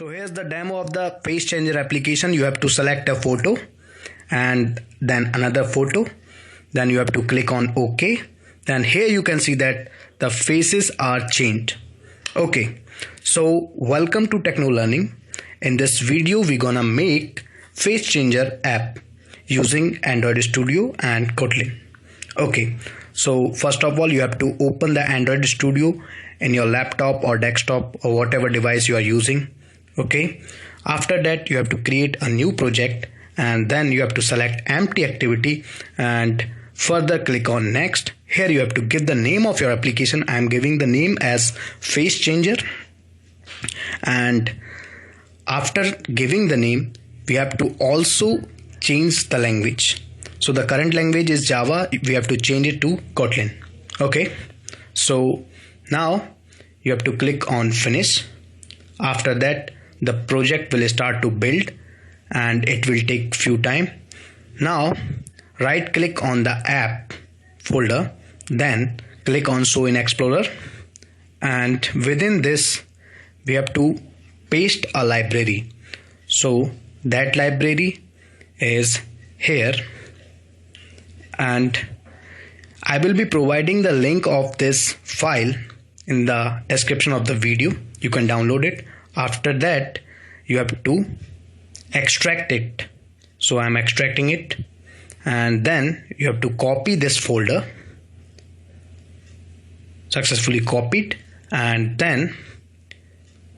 So here's the demo of the face changer application. You have to select a photo and then another photo. Then you have to click on OK. Then here you can see that the faces are changed. Okay, so welcome to Techno Learning. In this video, we're gonna make face changer app using Android Studio and Kotlin. Okay, so first of all, you have to open the Android Studio in your laptop or desktop or whatever device you are using. Okay, after that you have to create a new project and then you have to select empty activity and further click on next. Here you have to give the name of your application. I am giving the name as face changer, and after giving the name we have to also change the language. So the current language is Java, we have to change it to Kotlin. Okay, so now you have to click on finish. After that the project will start to build and it will take few time. Now right click on the app folder, then click on show in Explorer, and within this we have to paste a library. So that library is here, and I will be providing the link of this file in the description of the video. You can download it. After that you have to extract it. So I'm extracting it, and then you have to copy this folder. Successfully copied, and then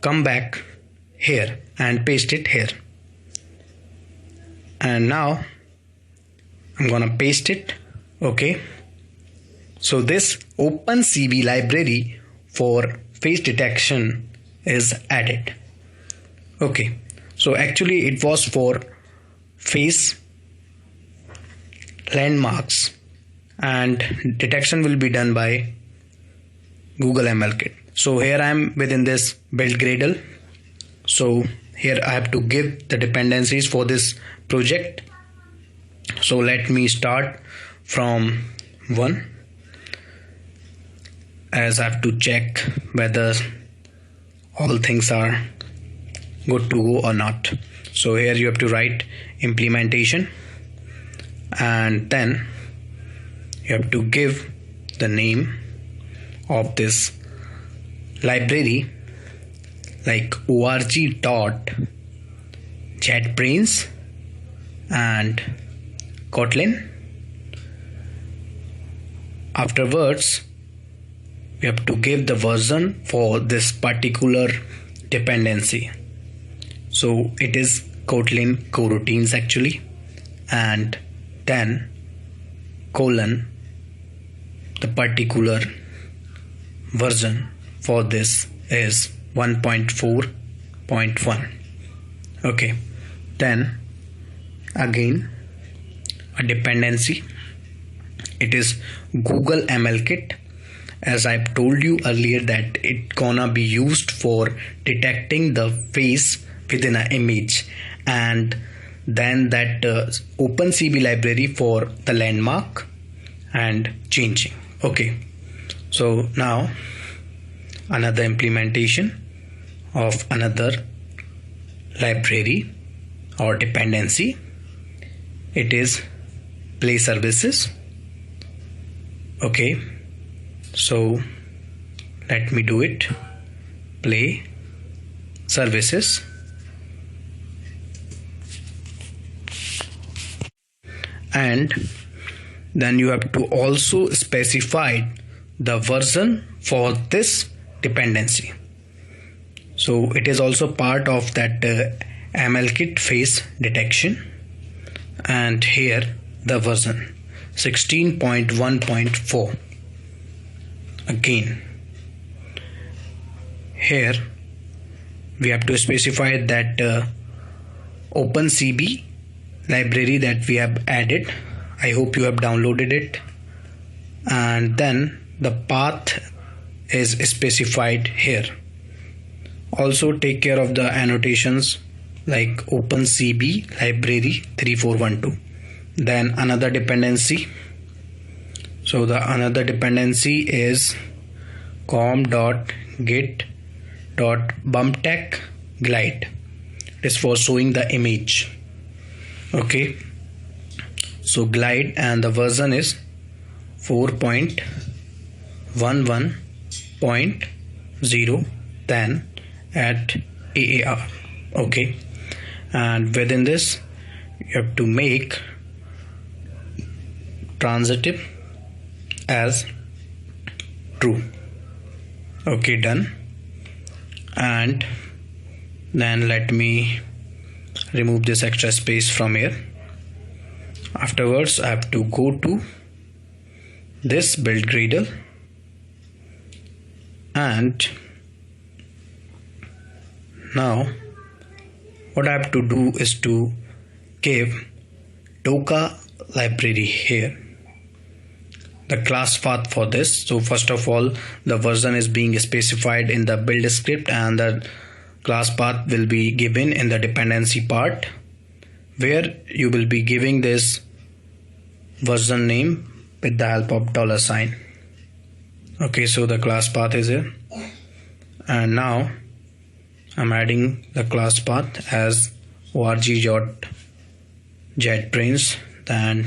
come back here and paste it here. And now I'm gonna paste it. Okay, so this opencv library for face detection is added. Okay, so actually it was for face landmarks, and detection will be done by Google ML Kit. So here I am within this build Gradle. So here I have to give the dependencies for this project. So let me start from 1, as I have to check whether all things are good to go or not. So here you have to write implementation, and then you have to give the name of this library like org.jetbrains and Kotlin. Afterwards we have to give the version for this particular dependency. So it is Kotlin coroutines actually, and then colon the particular version for this is 1.4.1. okay, then again a dependency, it is Google ML Kit. As I've told you earlier that it gonna be used for detecting the face within an image, and then that opencv library for the landmark and changing. Okay, so now another implementation of another library or dependency, it is play services. Okay, so let me do it. Play services, and then you have to also specify the version for this dependency. So it is also part of that ML Kit face detection, and here the version 16.1.4. again here we have to specify that opencv library that we have added. I hope you have downloaded it, and then the path is specified here. Also take care of the annotations like opencv library 3412. Then another dependency, so the another dependency is com.git.bumptech glide. it is for showing the image. Okay, so glide, and the version is 4.11.0, then at AAR. Okay, and within this you have to make transitive as true. Okay, done. And then let me remove this extra space from here. Afterwards I have to go to this build gradle, and now what I have to do is to give Toka library here the class path for this. So first of all, the version is being specified in the build script, and the class path will be given in the dependency part, where you will be giving this version name with the help of $sign. Okay, so the class path is here, and now I'm adding the class path as org.jetbrains, then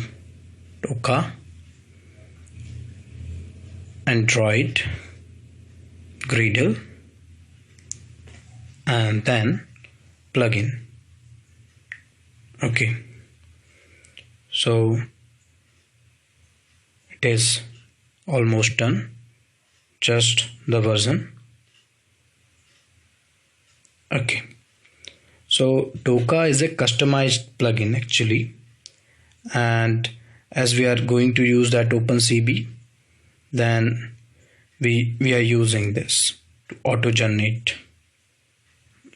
Toka, Android Gradle, and then plugin. Okay, so it is almost done, just the version. Okay, so Toka is a customized plugin actually, and as we are going to use that opencv, then we are using this to auto generate.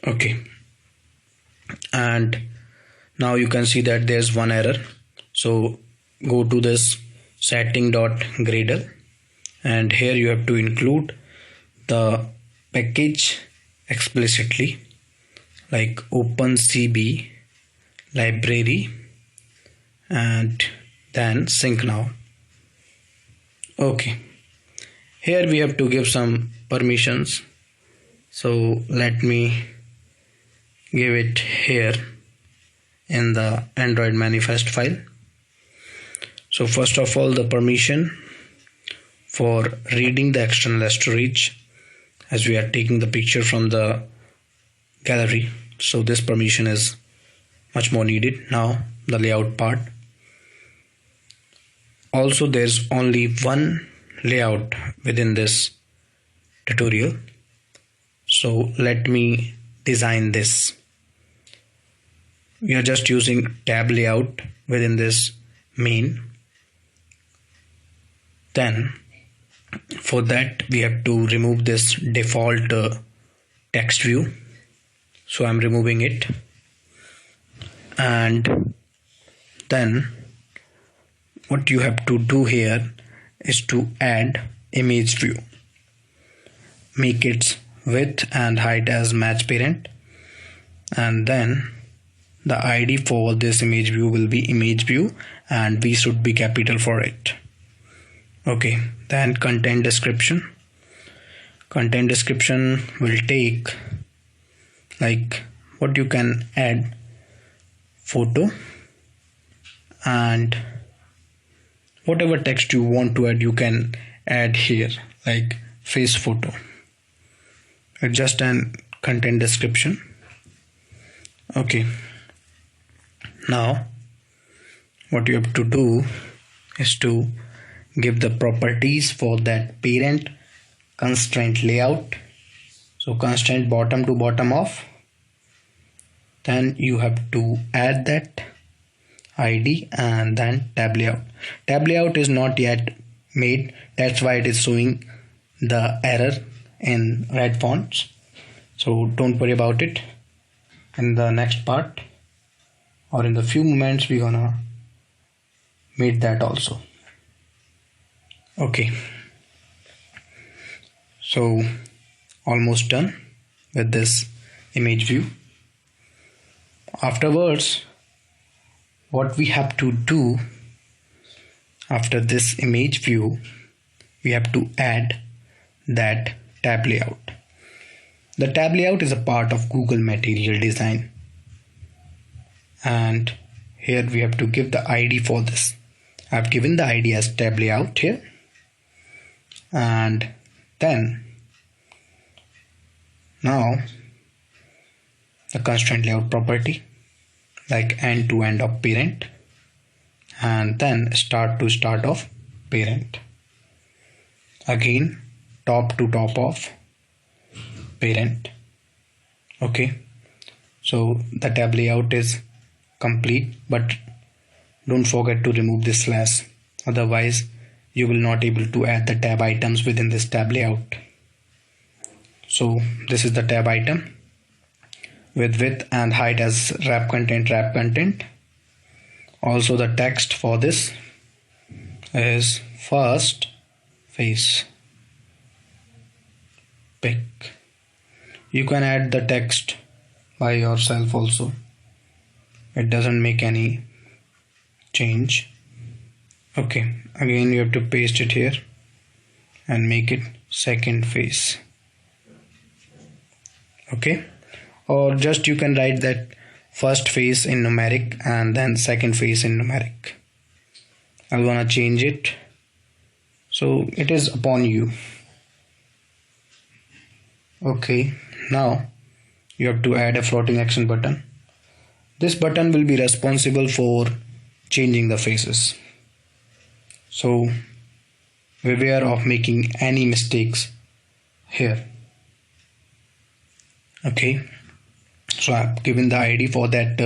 Okay, and now you can see that there's one error. So go to this setting.gradle, and here you have to include the package explicitly, like opencv library, and then sync now. Okay, here we have to give some permissions, so let me give it here in the Android manifest file. So first of all, the permission for reading the external storage, as we are taking the picture from the gallery, so this permission is much more needed. Now the layout part. Also, there's only one layout within this tutorial, so let me design this. We are just using tab layout within this main. Then for that we have to remove this default text view, so I'm removing it, and then what you have to do here is to add image view, make its width and height as match parent, and then the ID for this image view will be image view, and V should be capital for it. Okay, then content description will take, like, what you can add photo, and whatever text you want to add you can add here, like face photo. It's just an content description. Okay, now what you have to do is to give the properties for that parent constraint layout. So constraint bottom to bottom off, then you have to add that ID, and then tab layout is not yet made, that's why it is showing the error in red fonts, so don't worry about it. In the next part or in the few moments we're gonna make that also. Okay, so almost done with this image view. Afterwards, what we have to do after this image view, we have to add that tab layout. The tab layout is a part of Google Material Design. and here we have to give the ID for this. I've given the ID as tab layout here, and then now the constraint layout property like end to end of parent, and then start to start of parent, again top to top of parent. Okay, so the tab layout is complete, but don't forget to remove this slash, otherwise you will not able to add the tab items within this tab layout. So this is the tab item with width and height as wrap content. Also the text for this is first phase pick. You can add the text by yourself also, it doesn't make any change. Okay, again you have to paste it here and make it second phase. Okay, or just you can write that first phase in numeric and then second phase in numeric. I wanna change it, so it is upon you. Okay, now you have to add a floating action button. This button will be responsible for changing the phases, so beware of making any mistakes here. Okay, so I've given the ID for that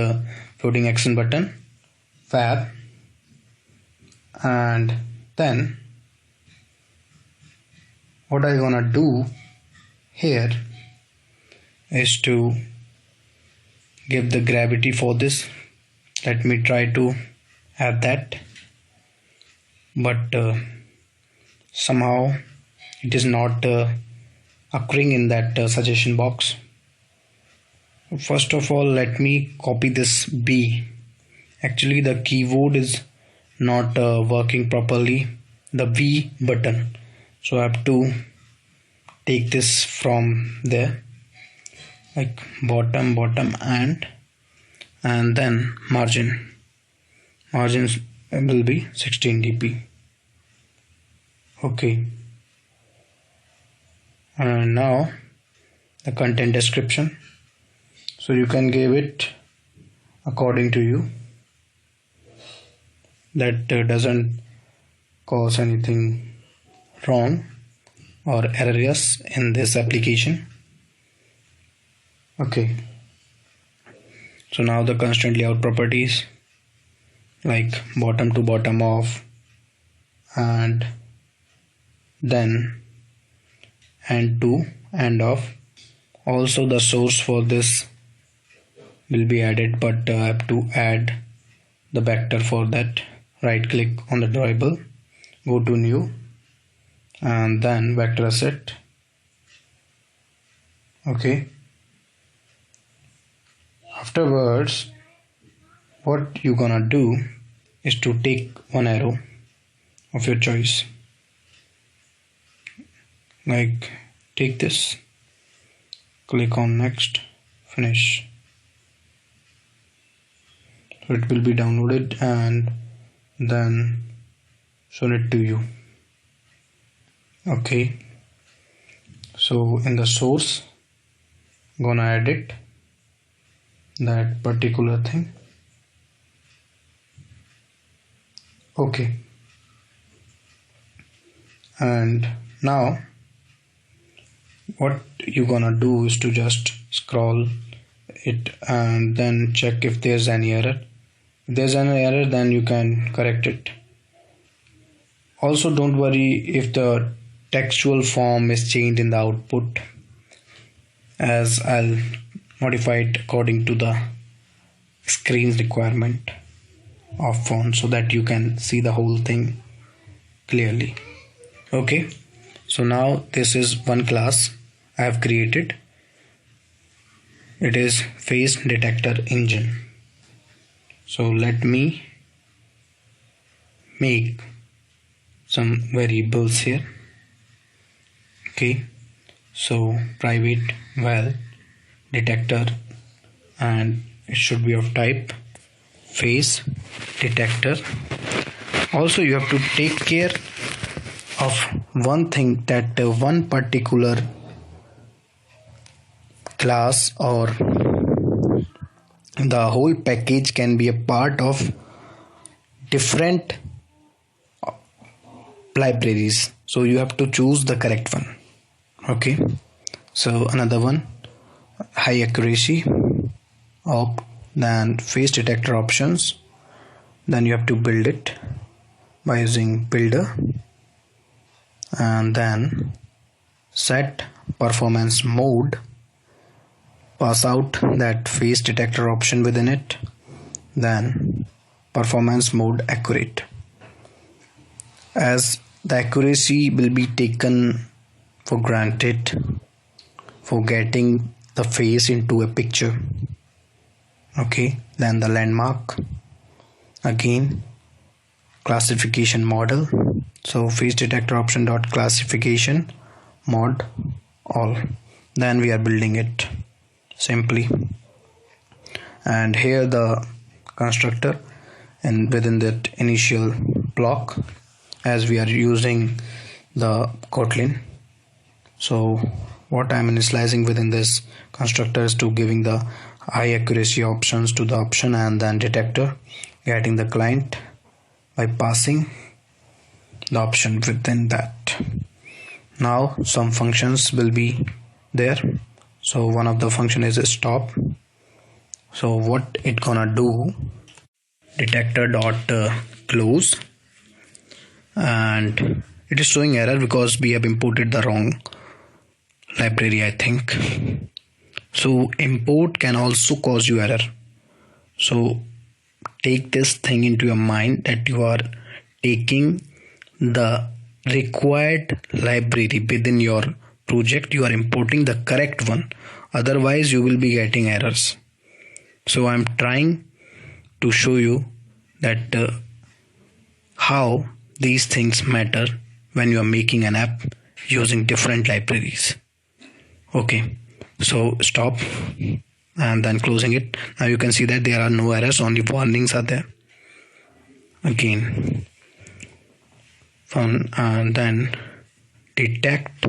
floating action button, fab, and then what I'm gonna do here is to give the gravity for this. Let me try to have that, but somehow it is not occurring in that suggestion box. First of all, let me copy this B. Actually the keyboard is not working properly, the V button, so I have to take this from there, like bottom and then margins will be 16 dp. Okay, and now the content description, so you can give it according to you, that doesn't cause anything wrong or errors in this application. Okay, so now the constraint layout properties like bottom to bottom of, and then end to end of. Also the source for this will be added, but I have to add the vector for that. Right click on the drawable, go to new, and then vector asset. Okay, afterwards what you gonna do is to take one arrow of your choice, like take this, click on next, finish, so it will be downloaded and then shown it to you. Okay, so in the source gonna edit that particular thing. Okay, and now what you gonna do is to just scroll it and then check if there's any error. If there's an error, then you can correct it. Also don't worry if the textual form is changed in the output, as I'll modify it according to the screen's requirement of font so that you can see the whole thing clearly. Okay, so now this is one class I have created. It is Phase Detector Engine. So let me make some variables here. Okay, so private val detector, and it should be of type phase detector. Also you have to take care of one thing, that one particular class or the whole package can be a part of different libraries, so you have to choose the correct one. Okay, so another one, high accuracy op, then phase detector options, then you have to build it by using builder, and then set performance mode, pass out that phase detector option within it, then performance mode accurate, as the accuracy will be taken for granted for getting the face into a picture. Okay, then the landmark, again classification model, so phase detector option dot classification mod all, then we are building it simply, and here the constructor and within that initial block, as we are using the Kotlin. So what I am initializing within this constructor is to giving the high accuracy options to the option, and then detector getting the client by passing the option within that. Now some functions will be there. So one of the function is a stop. So what it gonna do, detector dot close, and it is showing error because we have imported the wrong library, I think. So import can also cause you error, so take this thing into your mind that you are taking the required library within your project, you are importing the correct one, otherwise you will be getting errors. So I'm trying to show you that how these things matter when you are making an app using different libraries. Okay, so stop and then closing it. Now you can see that there are no errors, only warnings are there. Again, and then detect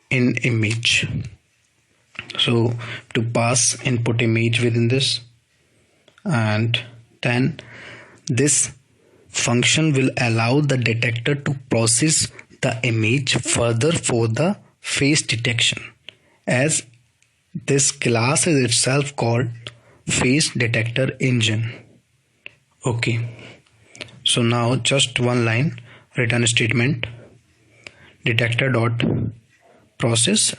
in image, so to pass input image within this, and then this function will allow the detector to process the image further for the face detection, as this class is itself called Phase Detector Engine. Okay, so now just one line return statement, detector dot process,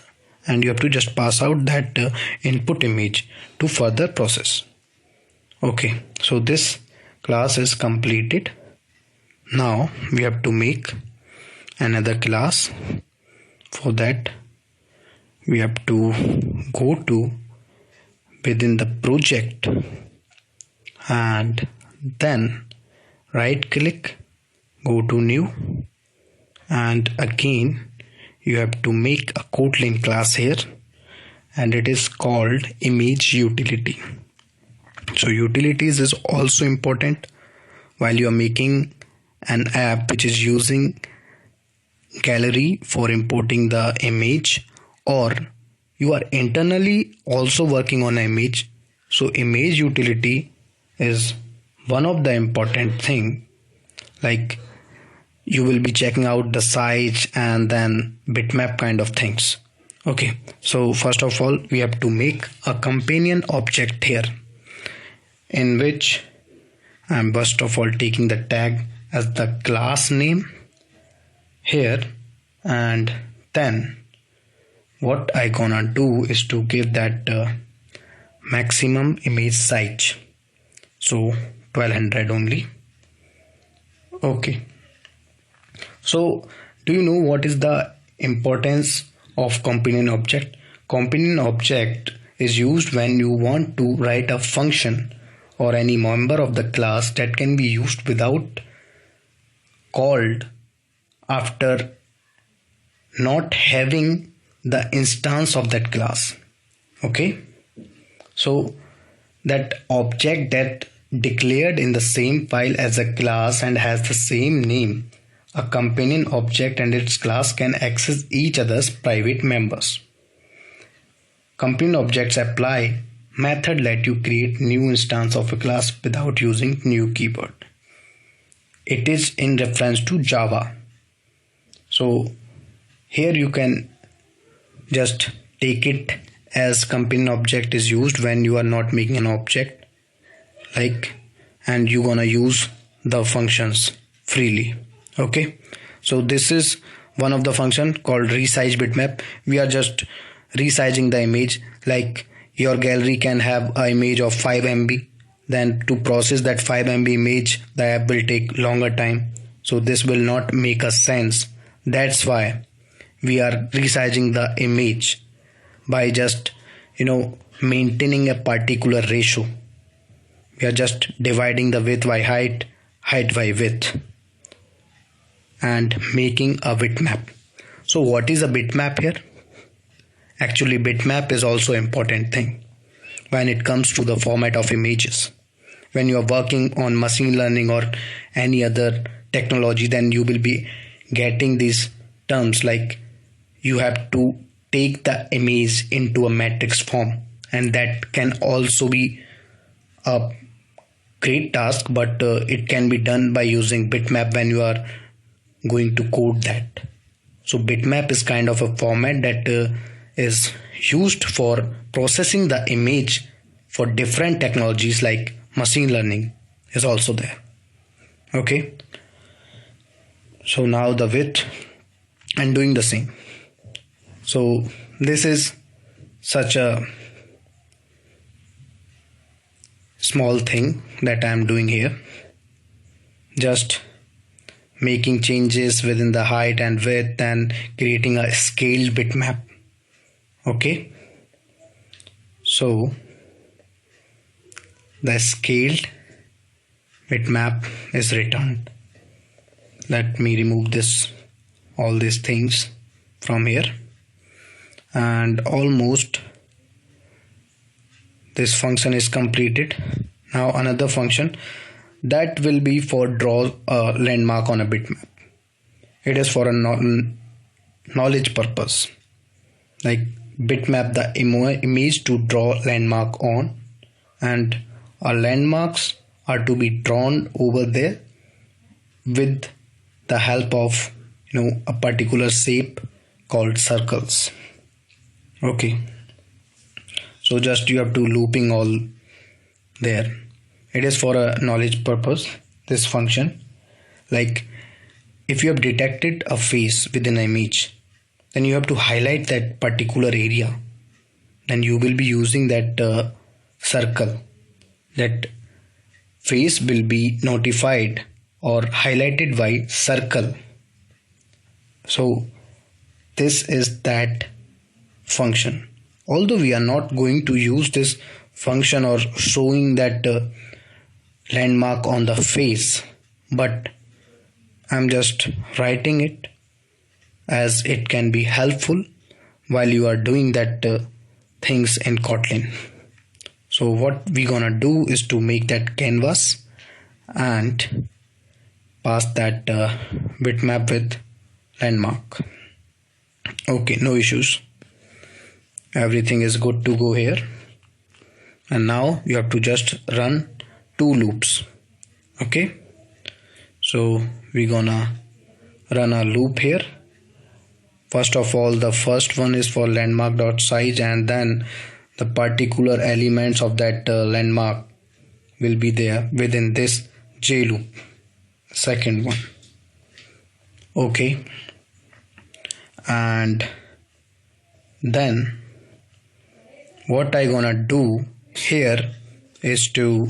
and you have to just pass out that input image to further process. Okay, so this class is completed. Now we have to make another class. For that we have to go to within the project, and then right click, go to new, and again you have to make a Kotlin class here, and it is called image utility. So utilities is also important while you are making an app which is using gallery for importing the image, or you are internally also working on an image. So image utility is one of the important thing, like you will be checking out the size and then bitmap kind of things. Okay, so first of all we have to make a companion object here, in which I'm first of all taking the tag as the class name here, and then what I gonna do is to give that maximum image size, so 1200 only. Okay, so do you know what is the importance of companion object? Companion object is used when you want to write a function or any member of the class that can be used without called after not having the instance of that class. Okay, so that object that declared in the same file as a class and has the same name, a companion object and its class can access each other's private members. Companion objects apply method let you create new instance of a class without using new keyword. It is in reference to Java. So here you can just take it as companion object is used when you are not making an object and you're gonna use the functions freely. Okay, so this is one of the function called Resize Bitmap. We are just resizing the image. Like your gallery can have an image of 5 MB, then to process that 5 MB image the app will take longer time, so this will not make a sense. That's why we are resizing the image by just maintaining a particular ratio. We are just dividing the width by height, height by width, and making a bitmap. So what is a bitmap here? Actually, bitmap is also an important thing when it comes to the format of images. When you are working on machine learning or any other technology, then you will be getting these terms like you have to take the image into a matrix form, and that can also be a great task, but it can be done by using bitmap when you are going to code that. So bitmap is kind of a format that is used for processing the image for different technologies, like machine learning is also there. Okay, so now the width and doing the same. So this is such a small thing that I am doing here, just making changes within the height and width and creating a scaled bitmap. Okay, so the scaled bitmap is returned. Let me remove all these things from here, and almost this function is completed. Now another function that will be for draw a landmark on a bitmap. It is for a knowledge purpose, like bitmap the image to draw landmark on, and our landmarks are to be drawn over there with the help of a particular shape called circles. Okay, so just you have to looping all there. It is for a knowledge purpose, this function. Like if you have detected a face within an image, then you have to highlight that particular area, then you will be using that circle. That face will be notified or highlighted by circle. So this is that function. Although we are not going to use this function or showing that landmark on the face, but I'm just writing it as it can be helpful while you are doing that things in Kotlin. So what we gonna do is to make that canvas and pass that bitmap with landmark. Okay, no issues. Everything is good to go here. And now you have to just run 2 loops. Okay, so we're gonna run a loop here. First of all, the first one is for landmark.size, and then the particular elements of that landmark will be there within this J loop, second one. Okay, and then what I gonna do here is to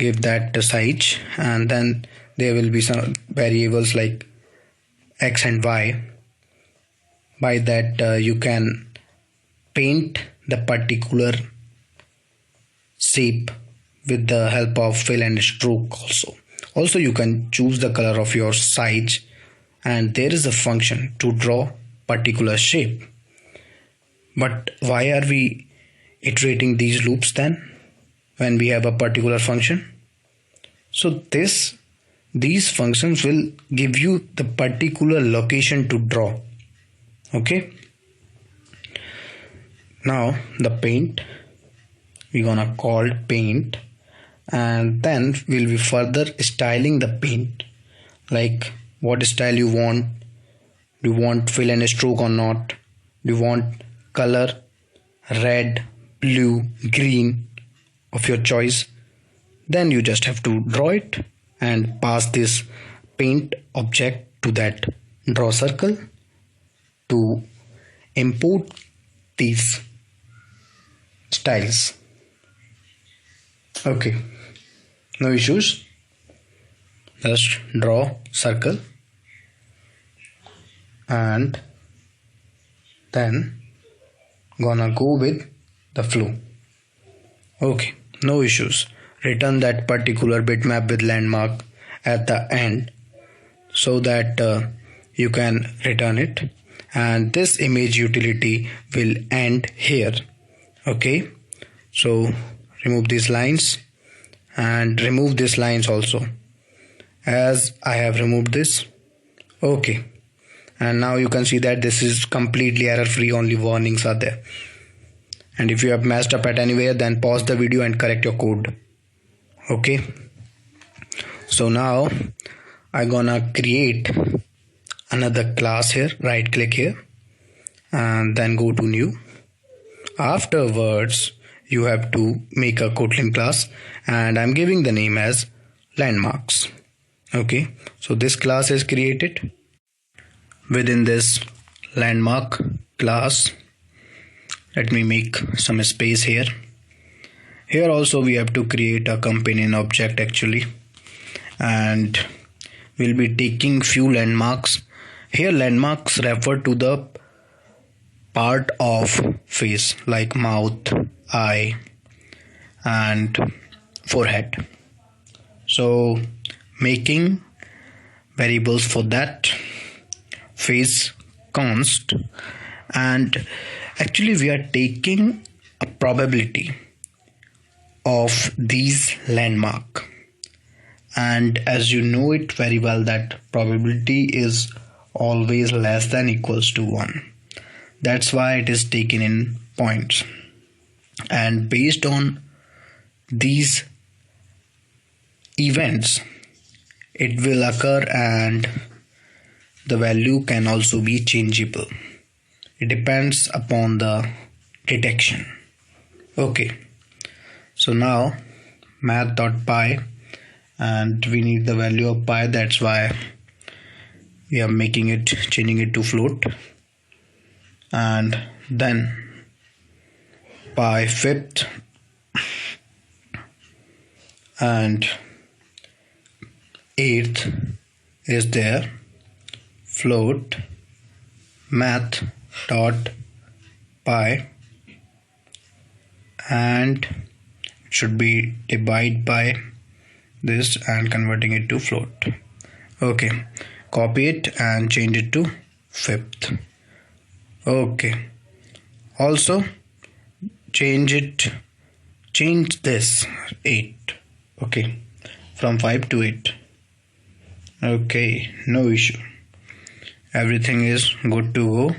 give that the size, and then there will be some variables like x and y. By that you can paint the particular shape with the help of fill and stroke. Also you can choose the color of your size, and there is a function to draw particular shape. But why are we iterating these loops then? when we have a particular function. So these functions will give you the particular location to draw. Okay, now the paint, we're gonna call paint, and then we'll be further styling the paint, like what style you want. Do you want fill and stroke or not? Do you want color red, blue, green of your choice? Then you just have to draw it and pass this paint object to that draw circle to import these styles. Okay, no issues. Just draw circle and then gonna go with the flow. Okay, no issues. Return that particular bitmap with landmark at the end so that you can return it, and this image utility will end here. Okay, so remove these lines and remove these lines also, as I have removed this. Okay, and now you can see that this is completely error free, only warnings are there. And if you have messed up at anywhere, then pause the video and correct your code. Okay, so now I'm gonna create another class here. Right click here and then go to new. Afterwards you have to make a Kotlin class, and I'm giving the name as landmarks. Okay, so this class is created. Within this landmark class, let me make some space here. Here also we have to create a companion object actually, and we'll be taking few landmarks. Here landmarks refer to the part of face like mouth, eye and forehead. So making variables for that, face const, and actually we are taking a probability of these landmark, and as you know it very well that probability is always less than equals to 1. That's why it is taken in points, and based on these events it will occur, and the value can also be changeable. It depends upon the detection. Okay, so now math.py, and we need the value of pi, that's why we are changing it to float, and then pi fifth and eighth is there, float math dot pi, and it should be divide by this and converting it to float. Okay, copy it and change it to fifth. Okay, also change this 8. Okay, from 5 to 8. Okay, no issue, everything is good to go.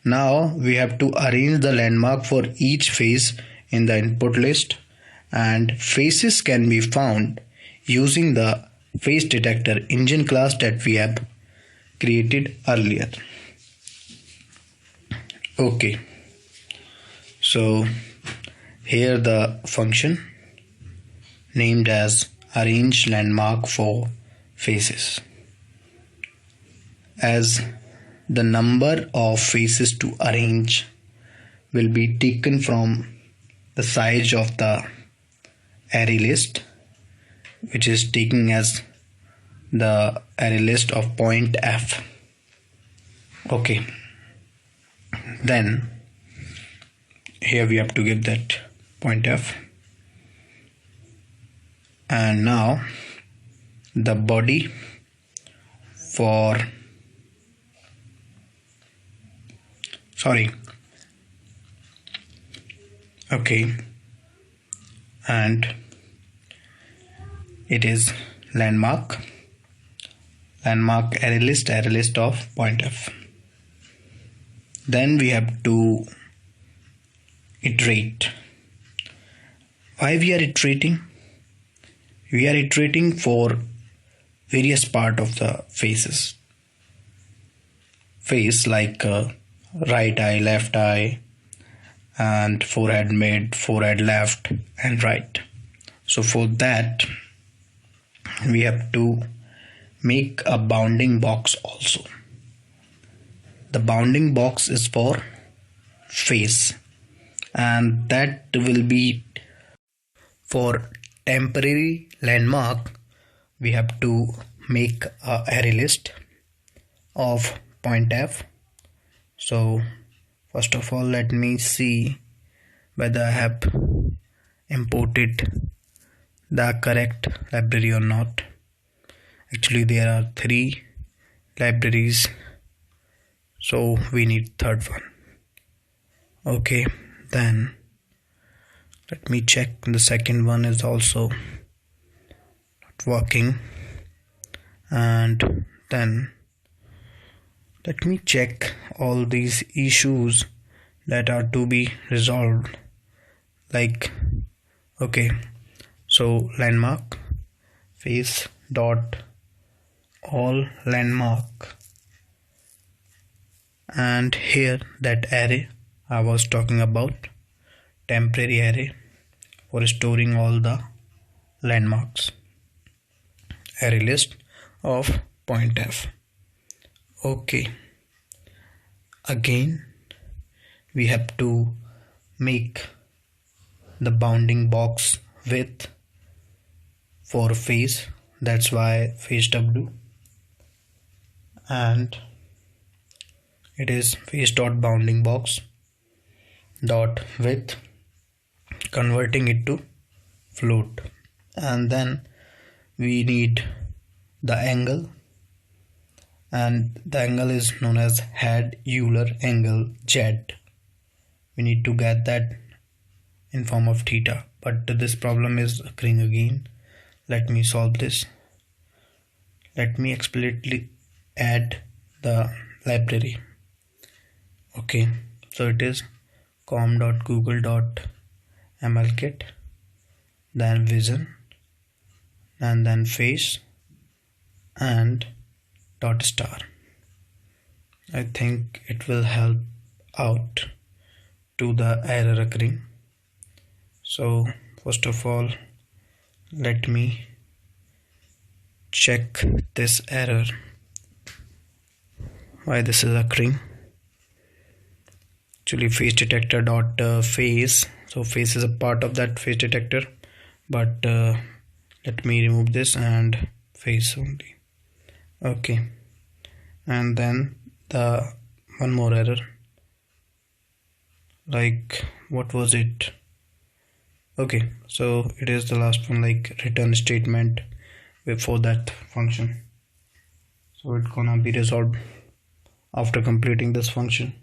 Now we have to arrange the landmark for each face in the input list, and faces can be found using the Phase Detector Engine class that we have created earlier. Okay, so here the function named as arrange landmark for faces, as the number of faces to arrange will be taken from the size of the array list, which is taken as the array list of point f. Okay, then here we have to give that point f, and now the body for okay, and it is landmark array list of pointf. Then we have to iterate. Why we are iterating? We are iterating for various part of the faces. Face like right eye, left eye, and forehead mid, forehead left and right. So for that we have to make a bounding box also. The bounding box is for face, and that will be for temporary landmark. We have to make a array list of pointf. So first of all, let me see whether I have imported the correct library or not. Actually there are 3 libraries, so we need third one. Okay, then let me check. The second one is also not working, and then let me check all these issues that are to be resolved. Like, okay, so landmark face dot all landmark, and here that array I was talking about, temporary array for storing all the landmarks, array list of pointf. Okay, again we have to make the bounding box width for face, that's why face w, and it is face dot bounding box dot width, converting it to float. And then we need the angle, and the angle is known as head Euler angle Z. We need to get that in form of theta, but this problem is occurring again. Let me solve this. Let me explicitly add the library. Okay, so it is com.google.mlkit, then vision, and then face, and dot star. I think it will help out to the error occurring. So first of all, let me check this error, why this is occurring. Actually phase detector dot phase, so phase is a part of that phase detector, but let me remove this and phase only. Okay, and then the one more error, like what was it? Okay, so it is the last one, like return statement before that function. So it's gonna be resolved after completing this function.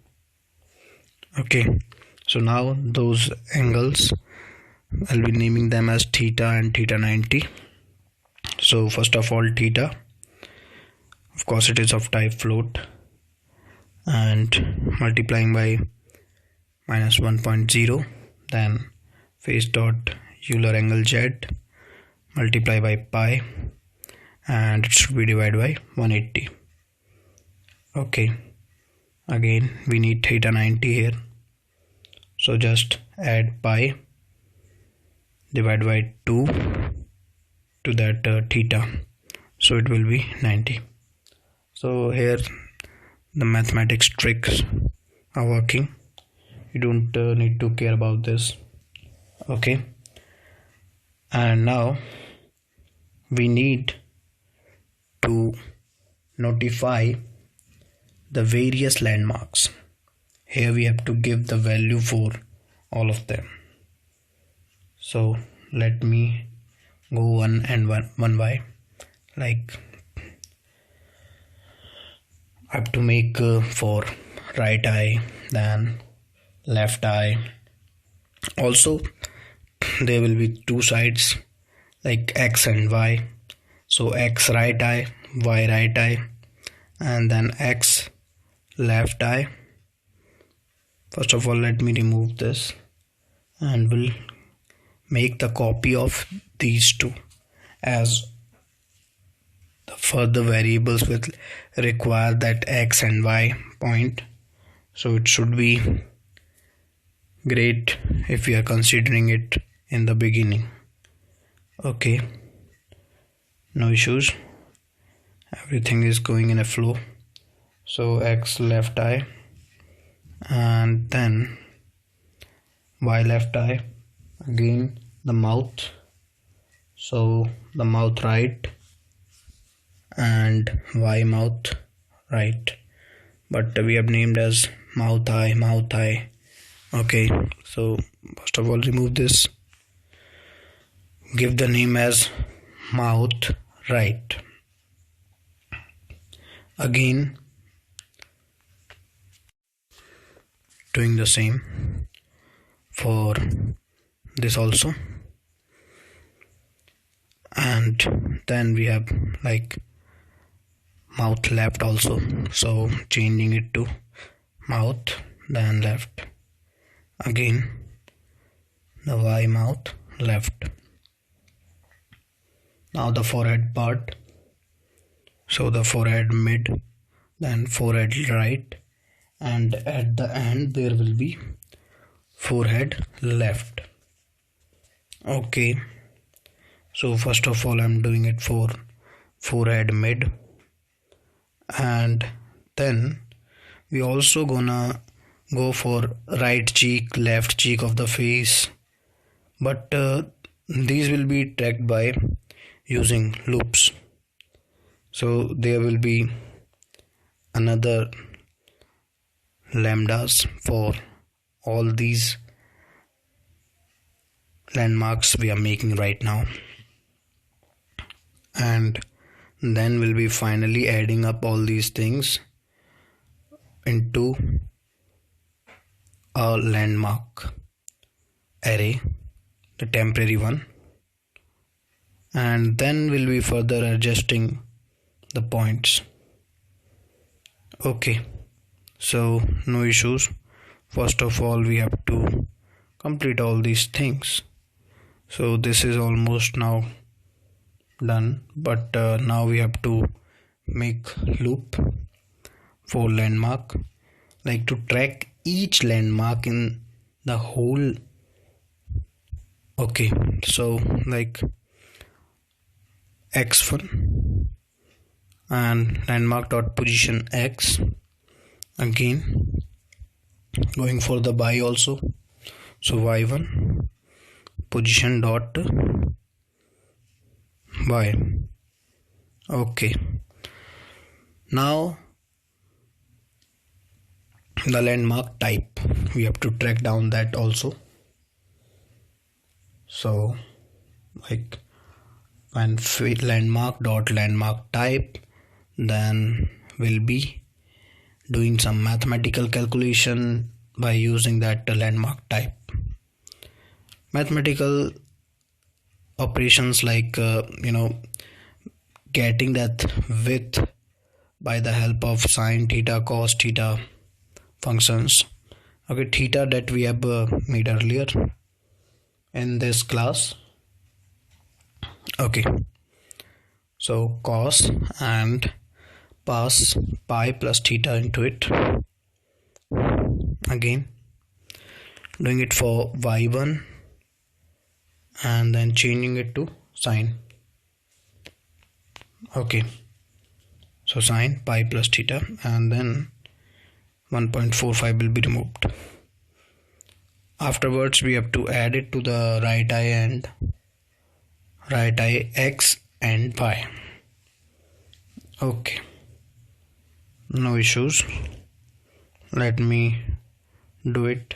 Okay, so now those angles, I'll be naming them as theta and theta 90. So first of all, theta, of course it is of type float, and multiplying by minus 1.0, then face dot Euler angle Z, multiply by pi, and it should be divided by 180. Okay, again we need theta 90 here, so just add pi divided by 2 to that theta, so it will be 90. So here the mathematics tricks are working. You don't need to care about this. Okay, and now we need to notify the various landmarks. Here we have to give the value for all of them. So let me go one by, like I have to make for right eye, then left eye. Also there will be two sides like x and y. So x right eye, y right eye, and then x left eye. First of all, let me remove this and we'll make the copy of these two, as the further variables will require that x and y point. So it should be great if we are considering it in the beginning. Okay, no issues, everything is going in a flow. So x left eye and then y left eye, again the mouth, so the mouth right and y mouth right, but we have named as mouth eye. Okay, so first of all remove this, give the name as mouth right. Again doing the same for this also, and then we have like mouth left also, so changing it to mouth then left, again the y mouth left. Now the forehead part, so the forehead mid, then forehead right, and at the end there will be forehead left. Okay, so first of all I'm doing it for forehead mid, and then we also gonna go for right cheek, left cheek of the face, but these will be tracked by using loops. So there will be another lambdas for all these landmarks we are making right now, and then we'll be finally adding up all these things into a landmark array, the temporary one, and then we'll be further adjusting the points. Okay, so no issues. First of all we have to complete all these things. So this is almost now done, but now we have to make loop for landmark, like to track each landmark in the whole. Okay, so like x1 and landmark dot position x, again going for the y also, so y1 position dot y. Okay, now the landmark type, we have to track down that also. So like when landmark dot landmark type, then we'll be doing some mathematical calculation by using that landmark type. Mathematical operations like getting that width by the help of sine theta, cos theta functions. Okay, theta that we have made earlier in this class. Okay, so cos and pass pi plus theta into it. Again doing it for y1 and then changing it to sine. Okay, so sine pi plus theta, and then 1.45 will be removed. Afterwards we have to add it to the right eye and right eye x and y. Okay, no issues. Let me do it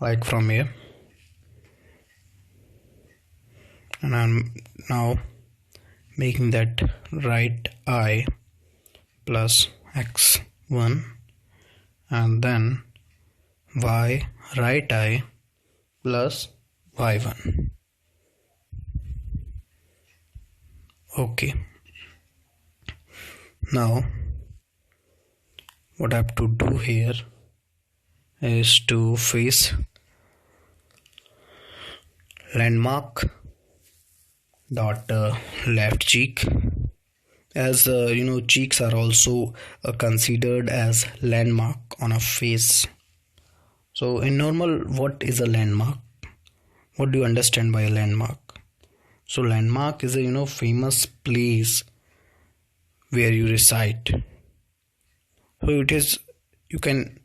like from here, and I'm now making that right eye plus x1 and then y right eye plus y1. Okay, now what I have to do here is to face landmark dot left cheek, as cheeks are also considered as landmark on a face. So in normal, what is a landmark? What do you understand by a landmark? So landmark is a famous place where you reside. So it is, you can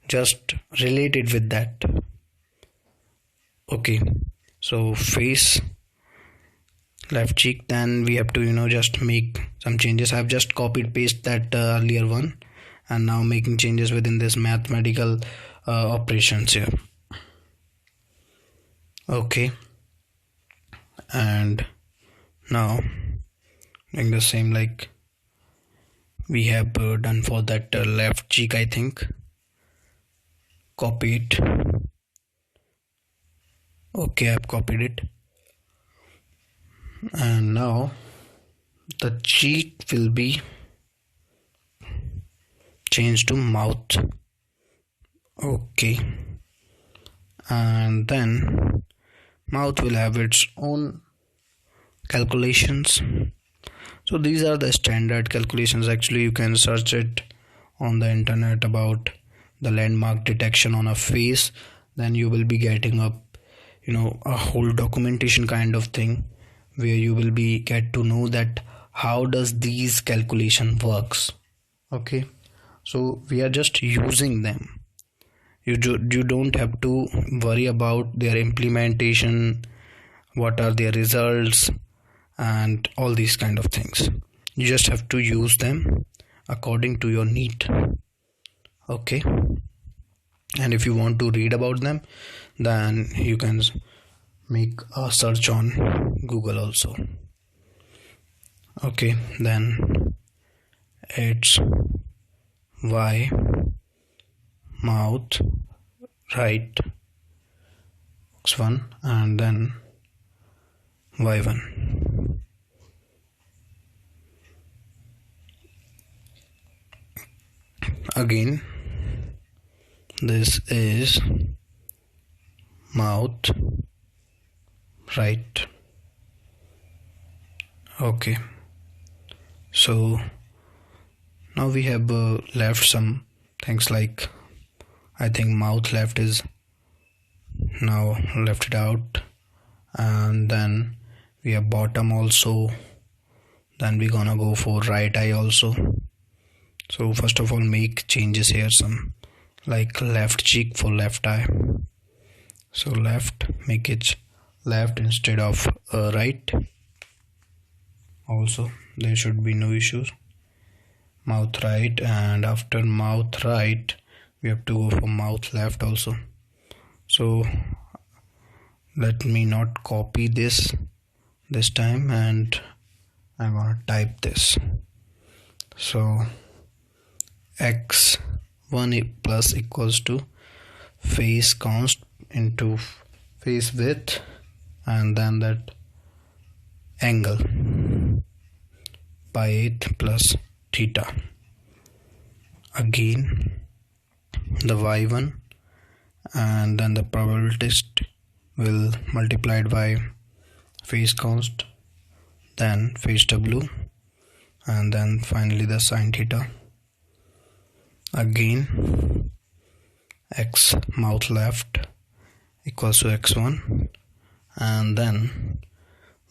just relate it with that. Okay, so face left cheek, then we have to just make some changes. I have just copied paste that earlier one and now making changes within this mathematical operations here. Okay, and now doing the same like we have done for that left cheek. I think copy it. Okay, I've copied it, and now the cheek will be changed to mouth. Okay, and then mouth will have its own calculations. So these are the standard calculations. Actually, you can search it on the internet about the landmark detection on a face. Then you will be getting up a whole documentation kind of thing where you will be get to know that how does these calculation works. Okay, so we are just using them. You don't have to worry about their implementation, what are their results, and all these kind of things. You just have to use them according to your need. Okay, and if you want to read about them, then you can make a search on Google also. Okay, then it's y mouth right x1 and then y1. Again, this is mouth right. Okay, so now we have left some things like, I think mouth left is now left it out, and then we have bottom also. Then we're gonna go for right eye also. So first of all, make changes here, some like left cheek for left eye. So left, make it left instead of right. Also there should be no issues. Mouth right, and after mouth right we have to go for mouth left also. So let me not copy this time, and I'm gonna type this. So x1 plus equals to face const into face width and then that angle pi 8 plus theta. Again the y1 and then the probabilitist will multiply it by face const, then face w, and then finally the sine theta. Again x mouth left equals to x1 and then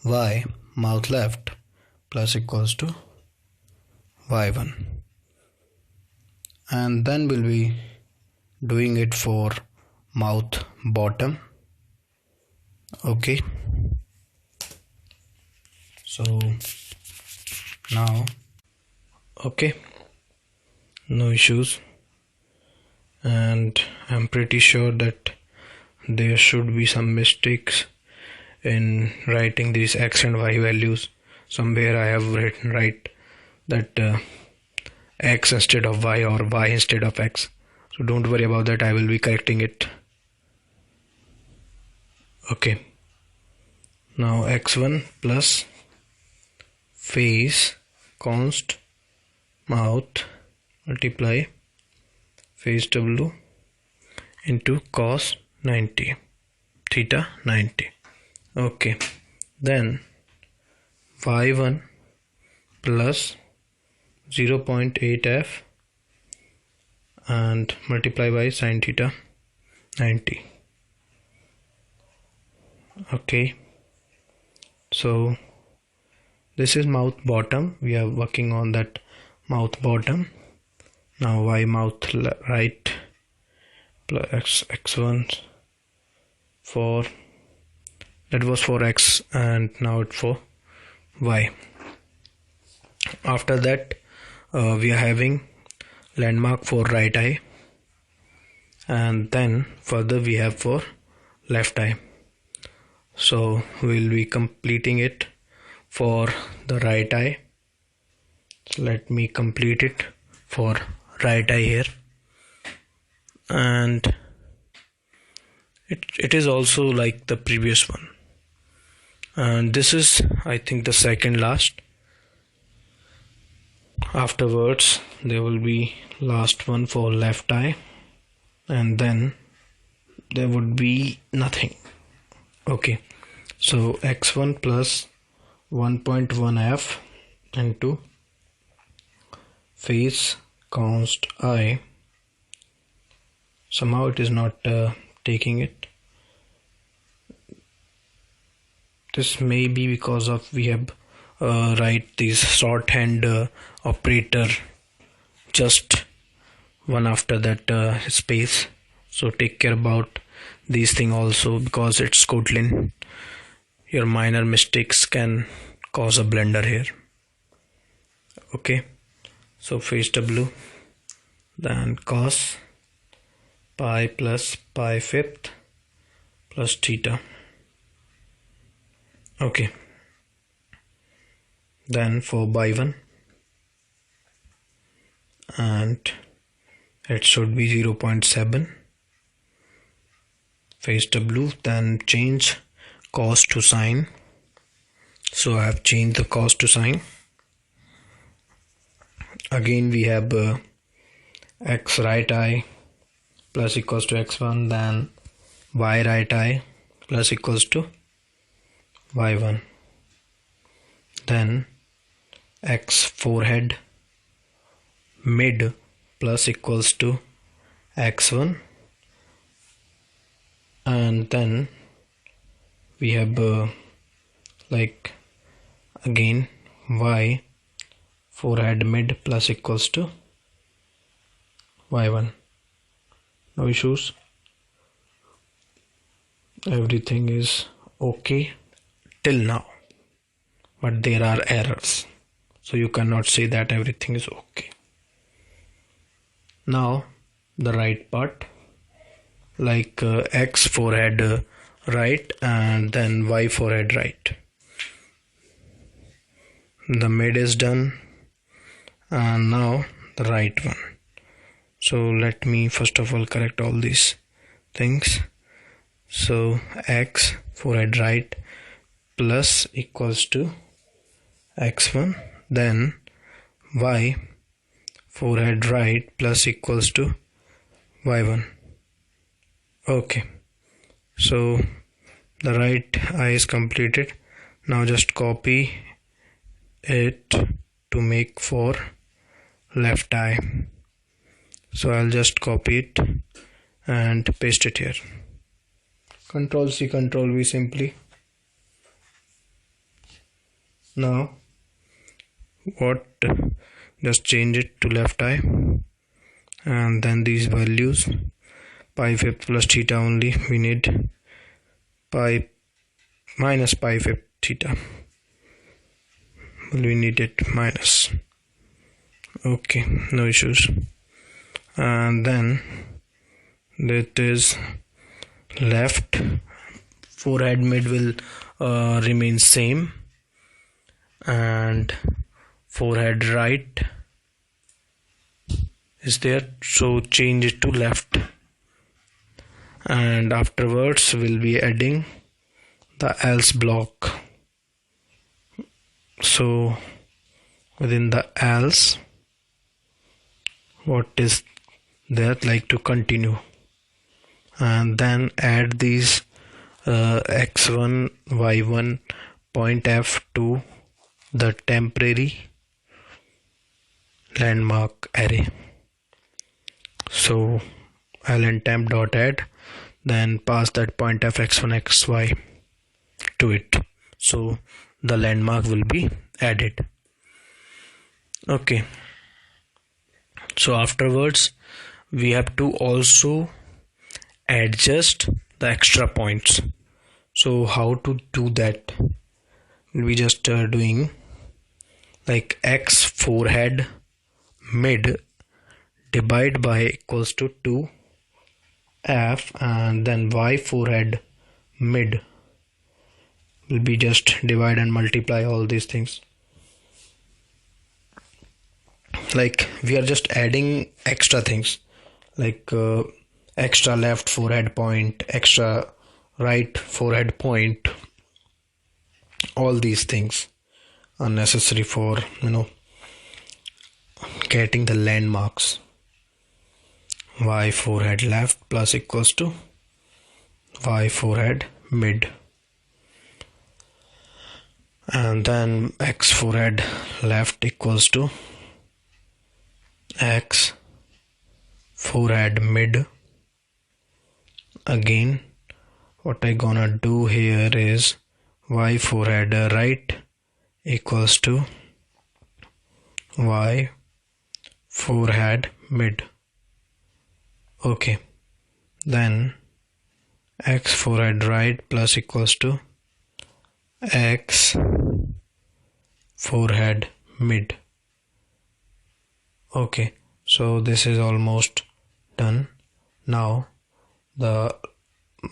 y mouth left plus equals to y1, and then we'll be doing it for mouth bottom. Okay, so now okay, no issues, and I'm pretty sure that there should be some mistakes in writing these x and y values. Somewhere I have written right that x instead of y or y instead of x, so don't worry about that, I will be correcting it. Okay, Now x1 plus phase const mouth multiply phase w into cos 90 theta 90. Okay, then y1 plus 0.8 f and multiply by sin theta 90. Okay, so this is mouth bottom. We are working on that mouth bottom. Now y mouth right plus x1 for, that was for x, and now it's for y. After that we are having landmark for right eye, and then further we have for left eye. So we'll be completing it for the right eye. So let me complete it for right eye here, and it is also like the previous one, and this is I think the second last. Afterwards there will be last one for left eye, and then there would be nothing. Okay, so x1 plus 1.1 f into phase const I. Somehow it is not taking it. This may be because of we have write this shorthand operator just one after that space. So take care about these thing also, because it's Kotlin. Your minor mistakes can cause a blunder here. Okay, so phase w, then cos pi plus pi fifth plus theta. Okay, then for y1, and it should be 0.7 phase w, then change cos to sine. So I have changed the cos to sine. Again we have x right eye plus equals to x1, then y right eye plus equals to y1, then x forehead mid plus equals to x1, and then we have like again y forehead mid plus equals to y1. No issues, everything is okay till now, but there are errors, so you cannot say that everything is okay. Now the right part, like x forehead right and then y forehead right. The mid is done, and now the right one. So let me first of all correct all these things. So x forehead right plus equals to x1, then y forehead right plus equals to y1. Okay, so the right eye is completed. Now just copy it to make for left eye. So I'll just copy it and paste it here. Control C, Control V simply. Now what, just change it to left eye, and then these values pi fifth plus theta only, we need pi minus pi fifth theta, we need it minus. Okay, no issues. And then that is left forehead mid will remain same, and forehead right is there, so change it to left, and afterwards we'll be adding the else block. So within the else, what is there, like to continue, and then add these x1 y1 point f to the temporary landmark array. So lntemp dot add, then pass that point f x1 xy to it, so the landmark will be added. Okay, so afterwards we have to also adjust the extra points. So how to do that? We just doing like x forehead mid divide by equals to 2f, and then y forehead mid will be just divide and multiply all these things. Like we are just adding extra things, like extra left forehead point, extra right forehead point. All these things are necessary for getting the landmarks. Y forehead left plus equals to y forehead mid, and then x forehead left equals to x forehead mid. Again, what I gonna do here is y forehead right equals to y forehead mid. Okay, then x forehead right plus equals to x forehead mid. Okay, so this is almost done. Now the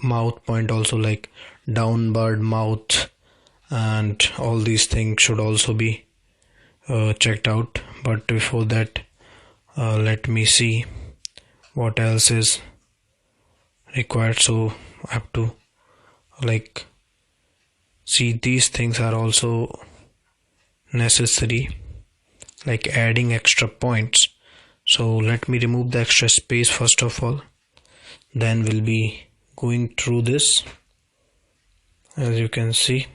mouth point also, like downward mouth and all these things should also be checked out. But before that, let me see what else is required. So I have to like see these things are also necessary, like adding extra points. So let me remove the extra space first of all, then we'll be going through this. As you can see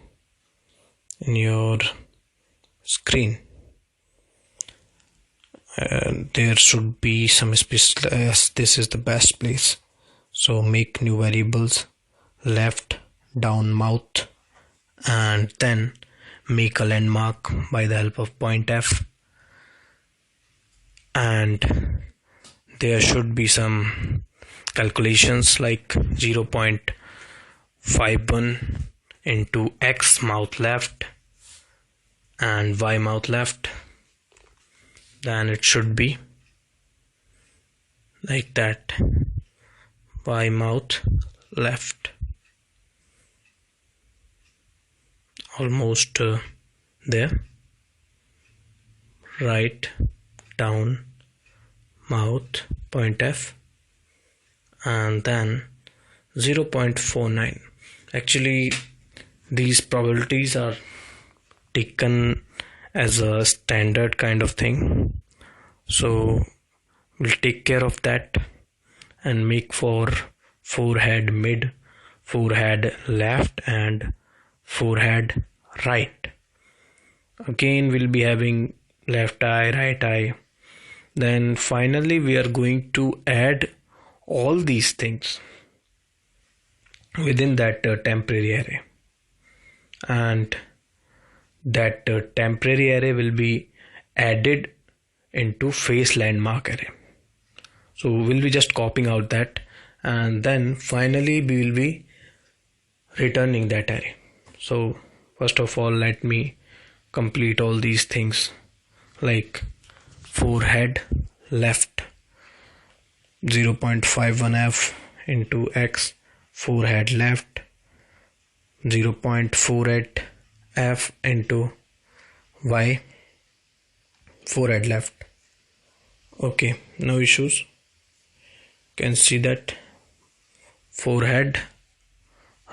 in your screen, there should be some space. This is the best place. So make new variables, left down mouth, and then make a landmark by the help of point f, and there should be some calculations like 0.51 into x mouth left and y mouth left. Then it should be like that, y mouth left, almost there, right down mouth point f, and then 0.49. Actually these probabilities are taken as a standard kind of thing, so we'll take care of that and make for forehead mid, forehead left, and forehead right. Again we'll be having left eye, right eye. Then finally we are going to add all these things within that temporary array, and that temporary array will be added into face landmark array. So we'll be just copying out that, and then finally we will be returning that array. So first of all, let me complete all these things, like forehead left 0.51f into x forehead left, 0.48f into y forehead left. Okay, no issues. You can see that forehead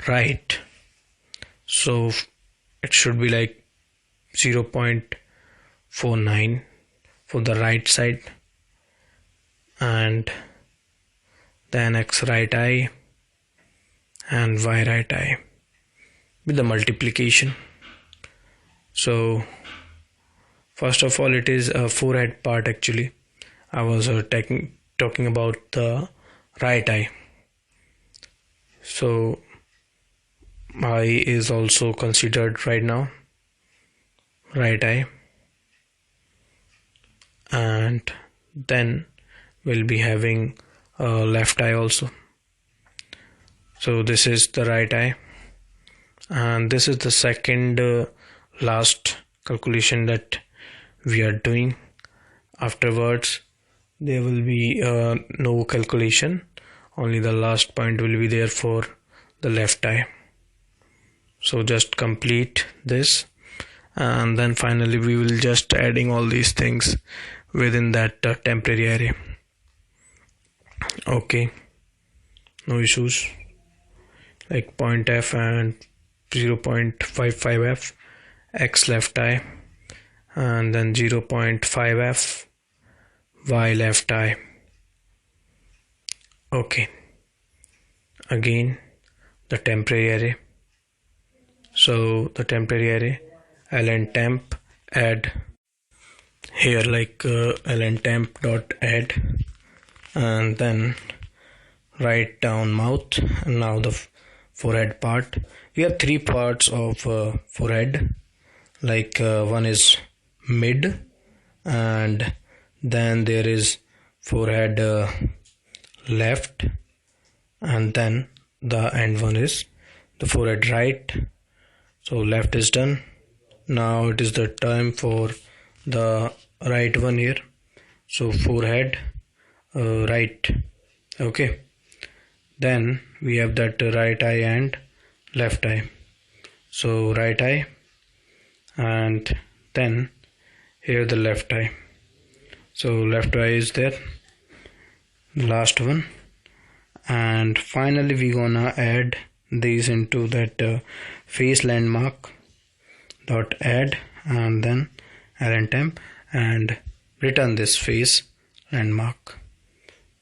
right So it should be like 0.49 for the right side, and then x right eye and y right eye with the multiplication. So first of all, it is a forehead part. Actually, I was talking about the right eye. So eye is also considered right now, right eye, and then we'll be having a left eye also. So this is the right eye, and this is the second last calculation that we are doing. Afterwards there will be no calculation, only the last point will be there for the left eye. So just complete this, and then finally we will just adding all these things within that temporary array. Okay, no issues, like point f and 0.55f x left eye, and then 0.5f y left eye. Okay, again the temporary array. So the temporary array ln temp add here, like ln temp dot add, and then write down mouth. And now the forehead part, we have three parts of forehead, like one is mid, and then there is forehead left, and then the end one is the forehead right. So left is done. Now it is the time for the right one here. So forehead right. Okay, then we have that right eye and left eye. So right eye, and then here the left eye. So left eye is there, last one, and finally we gonna add these into that face landmark dot add, and then ln temp, and return this face landmark.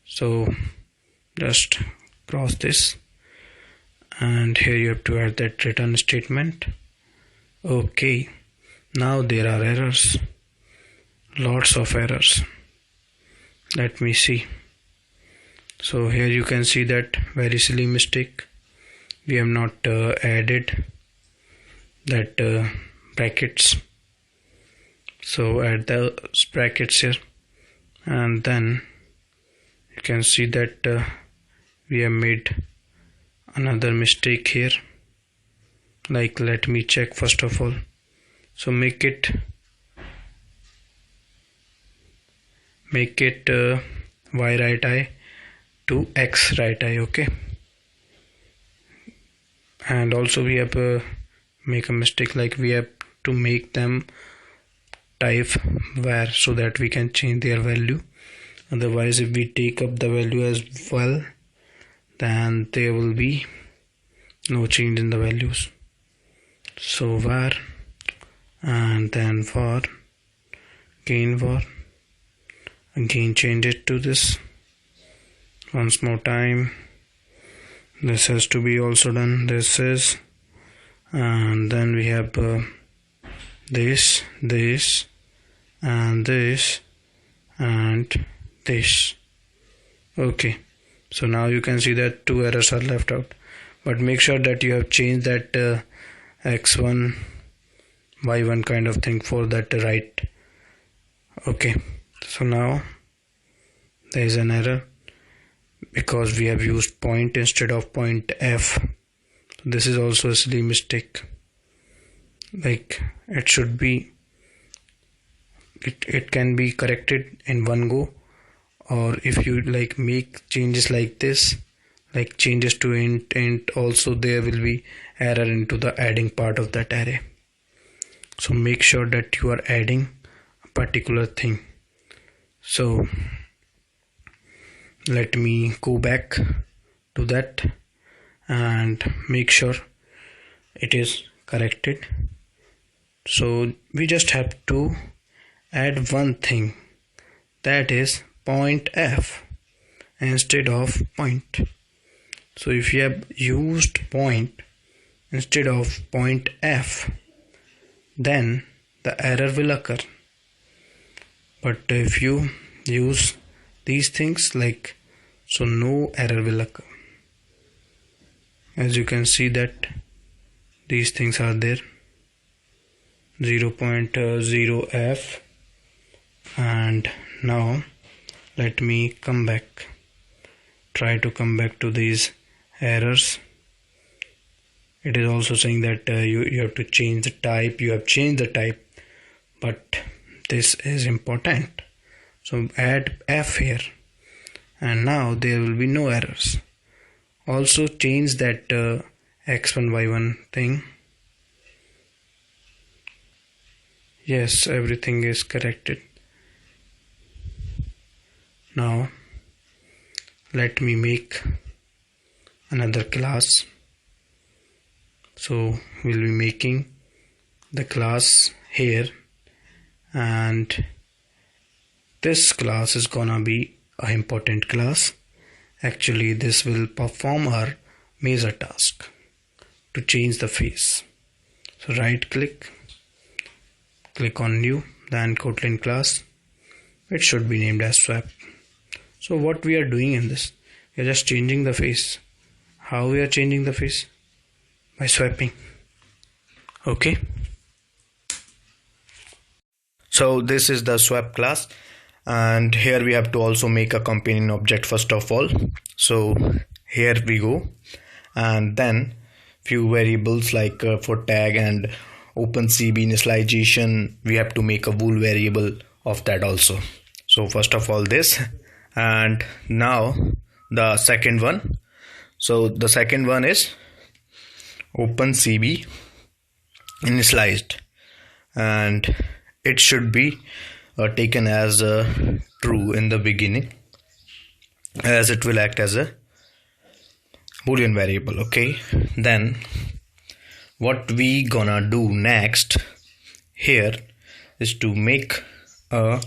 So just cross this, and here you have to add that return statement. Okay, now there are errors, lots of errors. Let me see. So here you can see that very silly mistake, we have not added that brackets. So add the brackets here, and then you can see that we have made another mistake here. Like, let me check first of all. So make it y right eye to x right eye. Okay, and also we have make a mistake, like we have to make them type var, so that we can change their value. Otherwise, if we take up the value as well, then there will be no change in the values. So var, and then for gain var, again change it to this. Once more time, this has to be also done. This is, and then we have this, and this, and this. Okay, so now you can see that two errors are left out, but make sure that you have changed that x1 y1 kind of thing for that right. Okay, so now there is an error because we have used point instead of point f. This is also a silly mistake. Like, it should be, it can be corrected in one go, or if you like make changes like this, like changes to int, also there will be error into the adding part of that array. So make sure that you are adding a particular thing. So let me go back to that and make sure it is corrected. So we just have to add one thing, that is point F instead of point. So if you have used point instead of point F, then the error will occur. But if you use these things like so, no error will occur. As you can see that these things are there, 0.0f. And now let me come back, try to come back to these errors. It is also saying that you have to change the type. You have changed the type, but this is important. So add F here, and now there will be no errors. Also change that x1 y1 thing. Yes, everything is corrected. Now let me make another class. So we'll be making the class here, and this class is gonna be an important class. Actually, this will perform our measure task to change the phase. So right click on new, then Kotlin class. It should be named as swap. So what we are doing in this, we are just changing the phase. How we are changing the phase? By swapping. Okay. So this is the swap class, and here we have to also make a companion object first of all. So here we go, and then few variables like for tag and opencv initialization, we have to make a bool variable of that also. So first of all this, and now the second one. So the second one is opencv initialized, and it should be taken as true in the beginning, as it will act as a boolean variable. Okay, then what we gonna do next here is to make a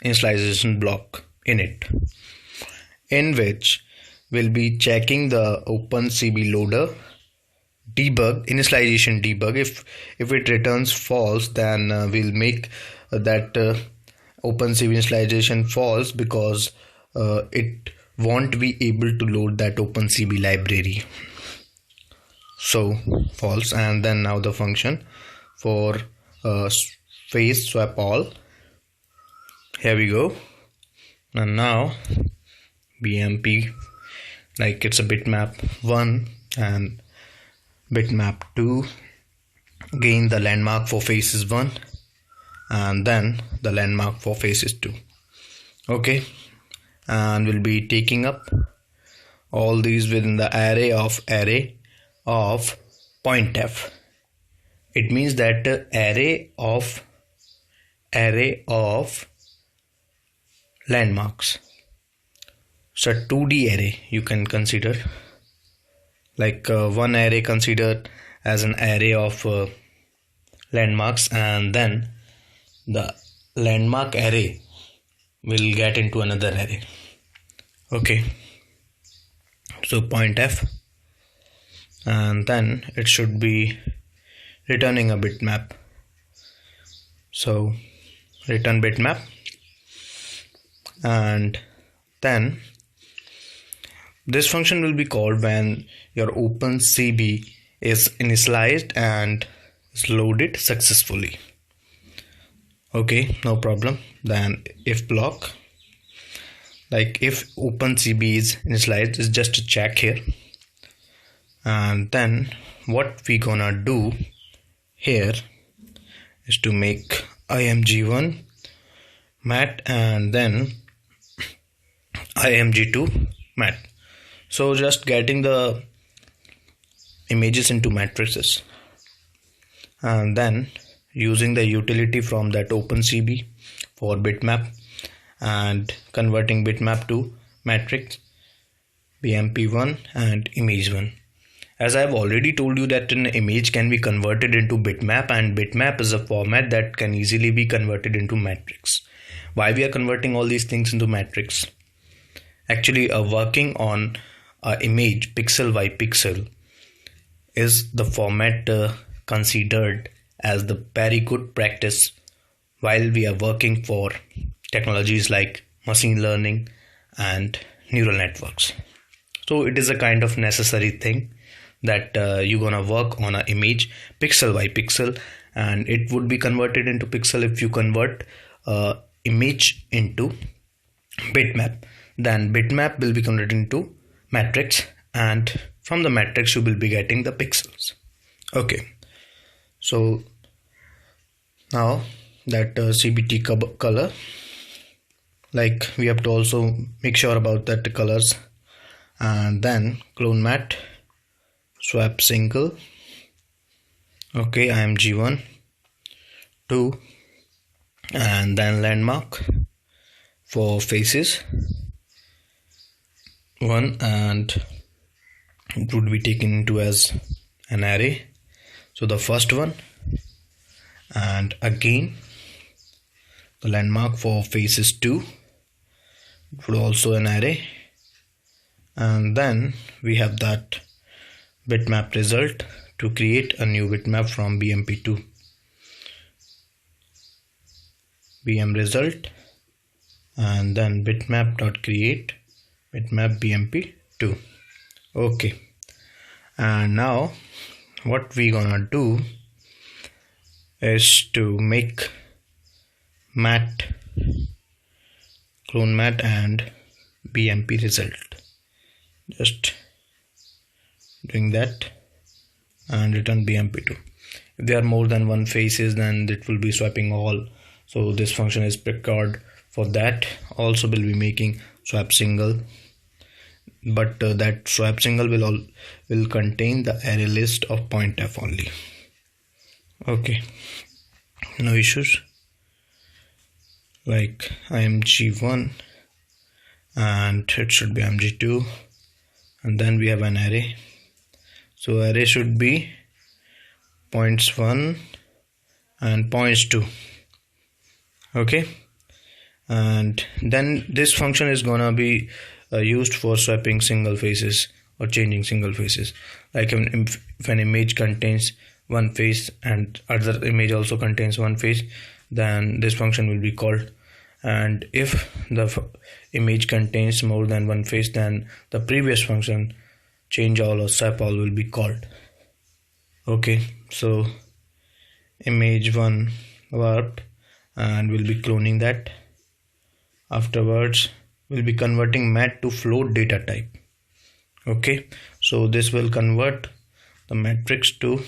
initialization block in it, in which we'll be checking the opencv loader debug, initialization debug. If it returns false, then we'll make that opencv initialization false, because it won't be able to load that opencv library. So false. And then now the function for phase swap all. Here we go. And now bmp, like it's a bitmap 1 and bitmap 2, gain the landmark for phases 1 and then the landmark for phases 2. Okay, and we'll be taking up all these within the array of pointf. It means that array of landmarks. So 2D array you can consider, like one array considered as an array of landmarks, and then the landmark array will get into another array. Okay, so pointf, and then it should be returning a bitmap. So return bitmap, and then this function will be called when your opencv is initialized and is loaded successfully. Okay, no problem. Then if block, like if opencv is initialized, is just a check here. And then what we gonna do here is to make img1 mat and then img2 mat. So just getting the images into matrices, and then using the utility from that opencv for bitmap and converting bitmap to matrix bmp1 and image1, As I've already told you that an image can be converted into bitmap, and bitmap is a format that can easily be converted into matrix. Why we are converting all these things into matrix? Actually, working on an image pixel by pixel is the format considered as the very good practice while we are working for technologies like machine learning and neural networks. So it is a kind of necessary thing that you're gonna work on an image pixel by pixel, and it would be converted into pixel if you convert image into bitmap. Then bitmap will be converted into matrix, and from the matrix you will be getting the pixels. Okay, so now that CBT color, like we have to also make sure about that the colors, and then clone matte, swap single. Okay, IMG1 2, and then landmark for faces 1, and it would be taken into as an array. So the first one, and again the landmark for faces 2, it would also an array, and then we have that bitmap result to create a new bitmap from BMP2. BM result, and then bitmap.create bitmap BMP2. Okay, and now what we gonna do is to make matte, clone matte and BMP result. Just doing that and return BMP2. If there are more than one faces, then it will be swapping all. So this function is prepared for that. Also will be making swap single, but that swap single will contain the array list of pointf only. Okay, no issues. Like IMG1, and it should be IMG2, and then we have an array. So array should be points 1 and points 2. Okay, and then this function is gonna be used for swapping single faces or changing single faces. Like if an image contains one face and other image also contains one face, then this function will be called. And if the image contains more than one face, then the previous function change all or swap all will be called. Okay, so image1 warped, and we'll be cloning that. Afterwards we'll be converting matte to float data type. Okay, so this will convert the matrix to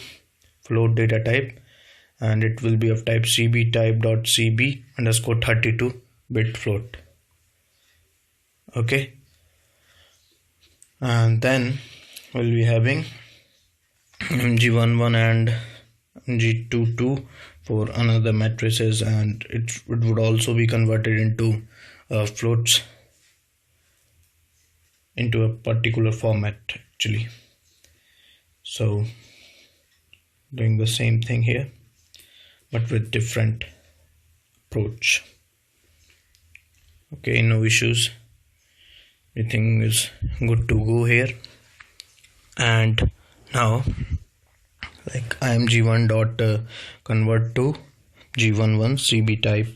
float data type, and it will be of type cb type.cb underscore 32 bit float. Okay, and then we'll be having mg11 and mg22 for another matrices, and it would also be converted into floats into a particular format actually. So doing the same thing here but with different approach. Okay, no issues, everything is good to go here. And now like img1 dot convert to g11 cb type,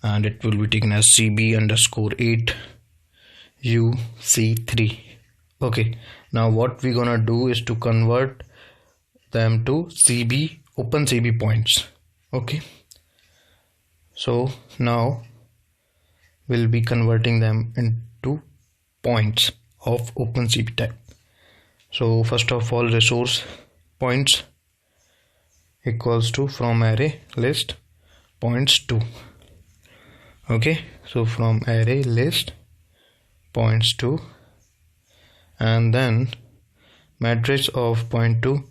and it will be taken as cb underscore 8 uc3. Okay, now what we're gonna do is to convert them to cb opencv points. Okay, so now we'll be converting them into points of opencv type. So first of all, resource points equals to from array list points 2. Okay, so from array list points 2, and then matrix of point 2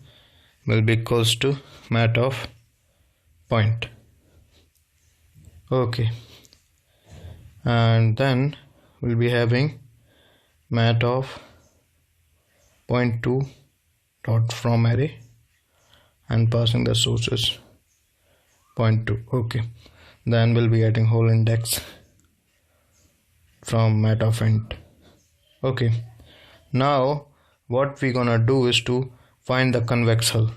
will be equals to mat of point. Okay, and then we'll be having mat of point 2 dot from array and passing the sources point to. Okay, then we'll be adding whole index from mat of int. Okay, now what we're gonna do is to find the convex hull.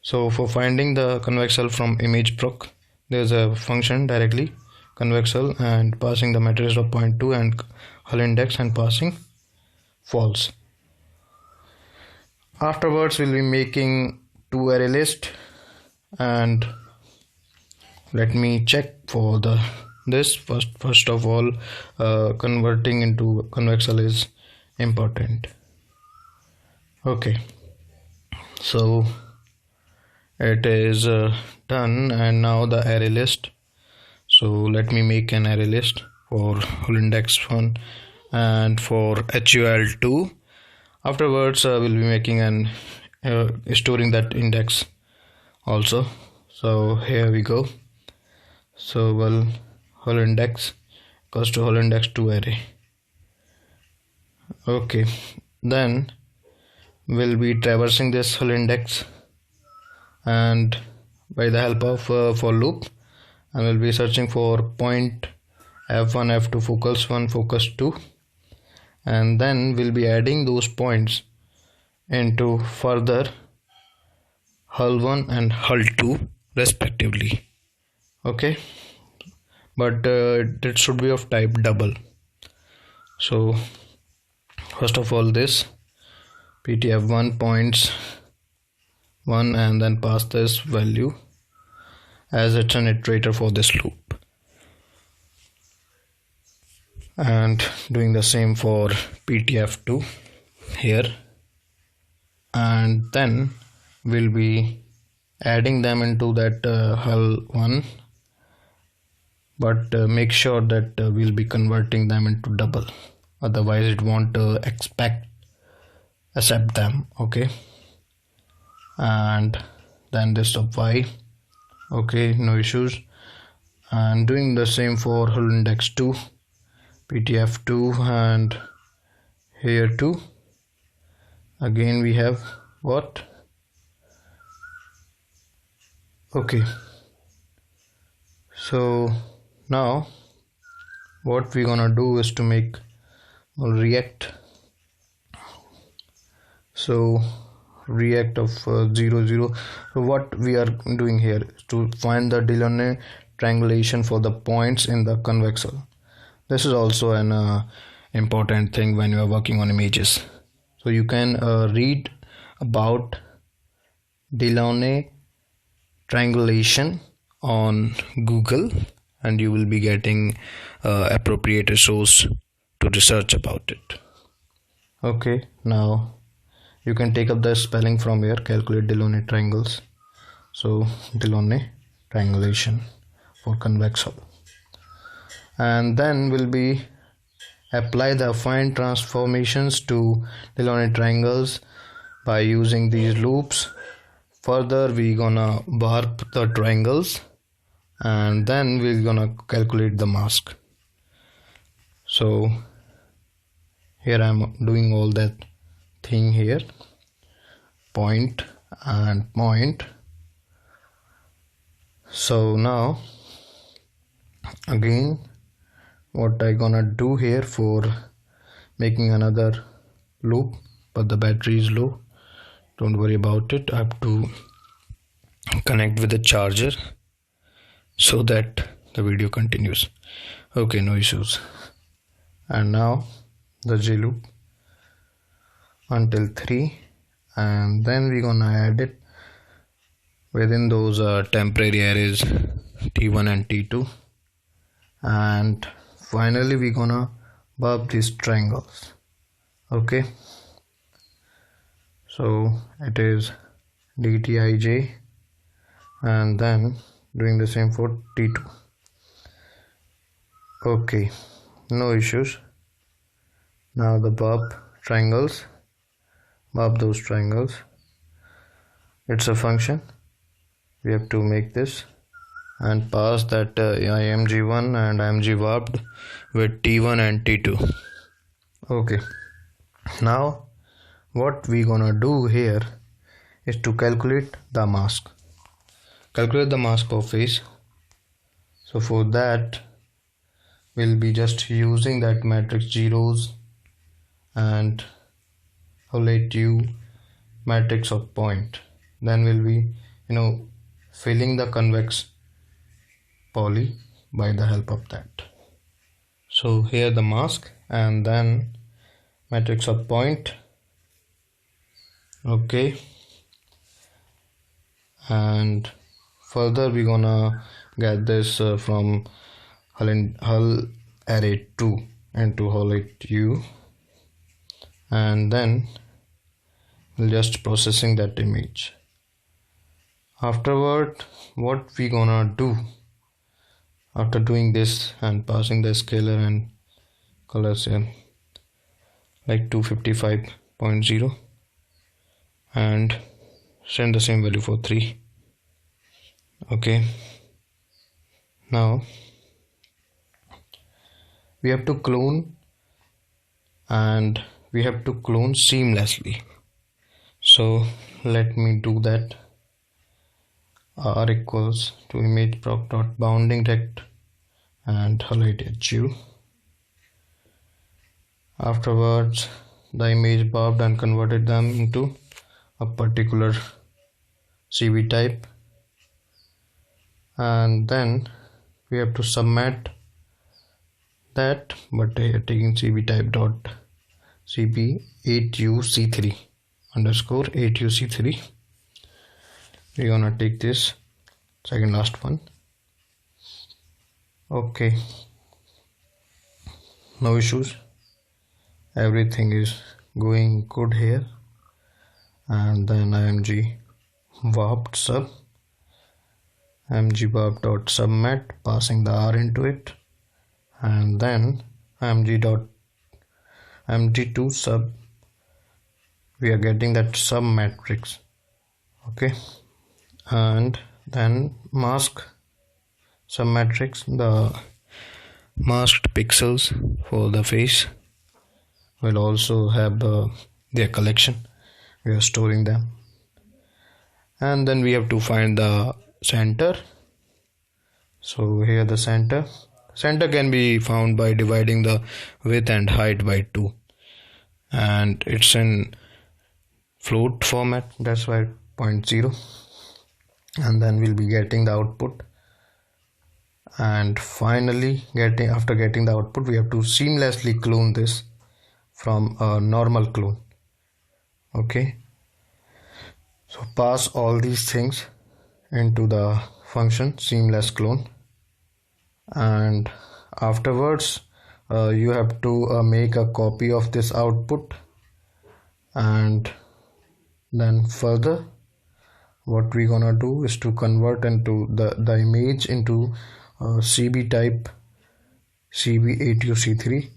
So for finding the convex hull from image proc, there's a function directly convex hull and passing the matrix of point to and hull index and passing false. Afterwards we'll be making two array list, and let me check for this first of all. Converting into convex hull is important. Okay, so it is done, and now the array list. So let me make an array list for hull index 1 and for HUL2. Afterwards we'll be making an storing that index also. So here we go. So hull index equals to hull index 2 array. Okay, then we'll be traversing this hull index and by the help of for loop, and we'll be searching for point f1, f2, focus 1, focus 2, and then we'll be adding those points into further hull 1 and hull 2 respectively. Okay, but it should be of type double. So first of all, this ptf1 points 1 and then pass this value as it's an iterator for this loop, and doing the same for ptf2 here, and then we'll be adding them into that hull 1, but make sure that we'll be converting them into double, otherwise it won't accept them. Okay, and then this of y. Okay, no issues. And doing the same for hull index 2, ptf2, and here too again we have what. Okay, so now what we're gonna do is to make react. So react of 0 0. So what we are doing here is to find the Delaunay triangulation for the points in the convex hull. This is also an important thing when you are working on images. So you can read about Delaunay triangulation on Google, and you will be getting appropriate resource to research about it. Okay, now you can take up the spelling from here, calculate Delaunay triangles. So Delaunay triangulation for convex hull, and then we'll be apply the affine transformations to Delaunay triangles by using these loops. Further we gonna warp the triangles, and then we're gonna calculate the mask. So here I'm doing all that thing here, point and point. So now again what I gonna do here for making another loop, but the battery is low, don't worry about it. I have to connect with the charger so that the video continues. Okay, no issues. And now the J loop until 3, and then we're gonna add it within those temporary arrays T1 and T2, and finally we're gonna warp these triangles. Okay, so it is dtij, and then doing the same for T2. Okay, no issues. Now the warp triangles, warp those triangles. It's a function, we have to make this and pass that img1 and img warped with T1 and T2. Okay, now what we gonna do here is to calculate the mask. Calculate the mask of face. So for that we'll be just using that matrix zeros and highlight U matrix of point. Then we'll be filling the convex poly by the help of that. So here the mask and then matrix of point. Okay, and further we're gonna get this from hull array 2 into highlight U, and then we'll just processing that image. Afterward, what we gonna do after doing this and passing the scalar and colors in like 255.0 and send the same value for 3. Okay, now we have to clone, and we have to clone seamlessly. So let me do that. R equals to image proc dot bounding rect and highlight HU. Afterwards, the image bobbed and converted them into a particular CV type, and then we have to submit that, but here taking CV type dot CB 8UC3 underscore 8UC3. We're gonna take this second last one. Okay, no issues, everything is going good here. And then img warped sub warp dot submit, passing the R into it, and then mg2 sub, we are getting that sub matrix. Okay, and then mask sub matrix, the masked pixels for the face will also have their collection. We are storing them, and then we have to find the center. So here the center can be found by dividing the width and height by 2, and it's in float format, that's why 0.0. and then we'll be getting the output, and finally after getting the output we have to seamlessly clone this from a normal clone. Okay, so pass all these things into the function seamless clone, and afterwards you have to make a copy of this output, and then further what we're gonna do is to convert into the image into CB type CB8UC3,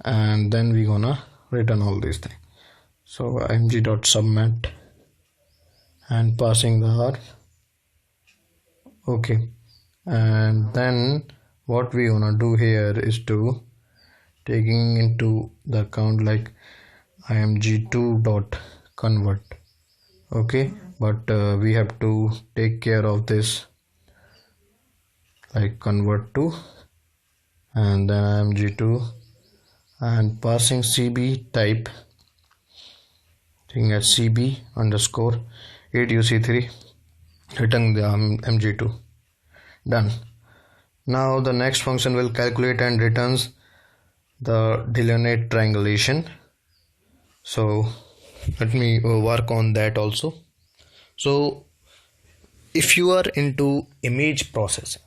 and then we're gonna return all these things. So mg.submit and passing the R. Okay, and then what we gonna do here is to taking into the account like img2.convert. Okay, but we have to take care of this like convert to, and then img2 and passing CB type at CB underscore 8UC3, return the mg2. Done. Now the next function will calculate and returns the Delaunay triangulation. So let me work on that also. So if you are into image processing,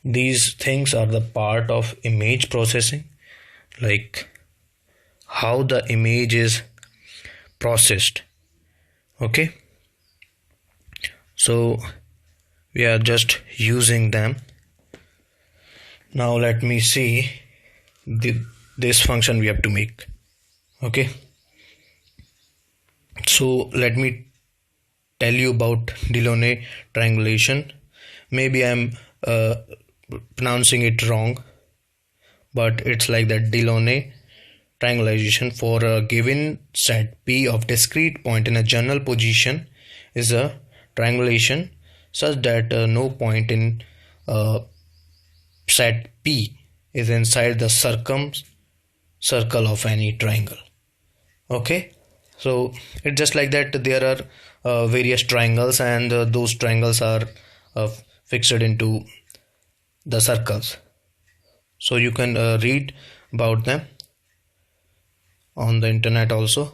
these things are the part of image processing, like how the image is processed. Okay, so we are just using them. Now let me see this function we have to make. Okay, so let me tell you about Delaunay triangulation. Maybe I'm pronouncing it wrong, but it's like that: Delaunay triangulation for a given set P of discrete point in a general position is a triangulation such that no point in set P is inside the circle of any triangle. Okay, so it's just like that. There are various triangles, and those triangles are fixed into the circles. So you can read about them on the internet also.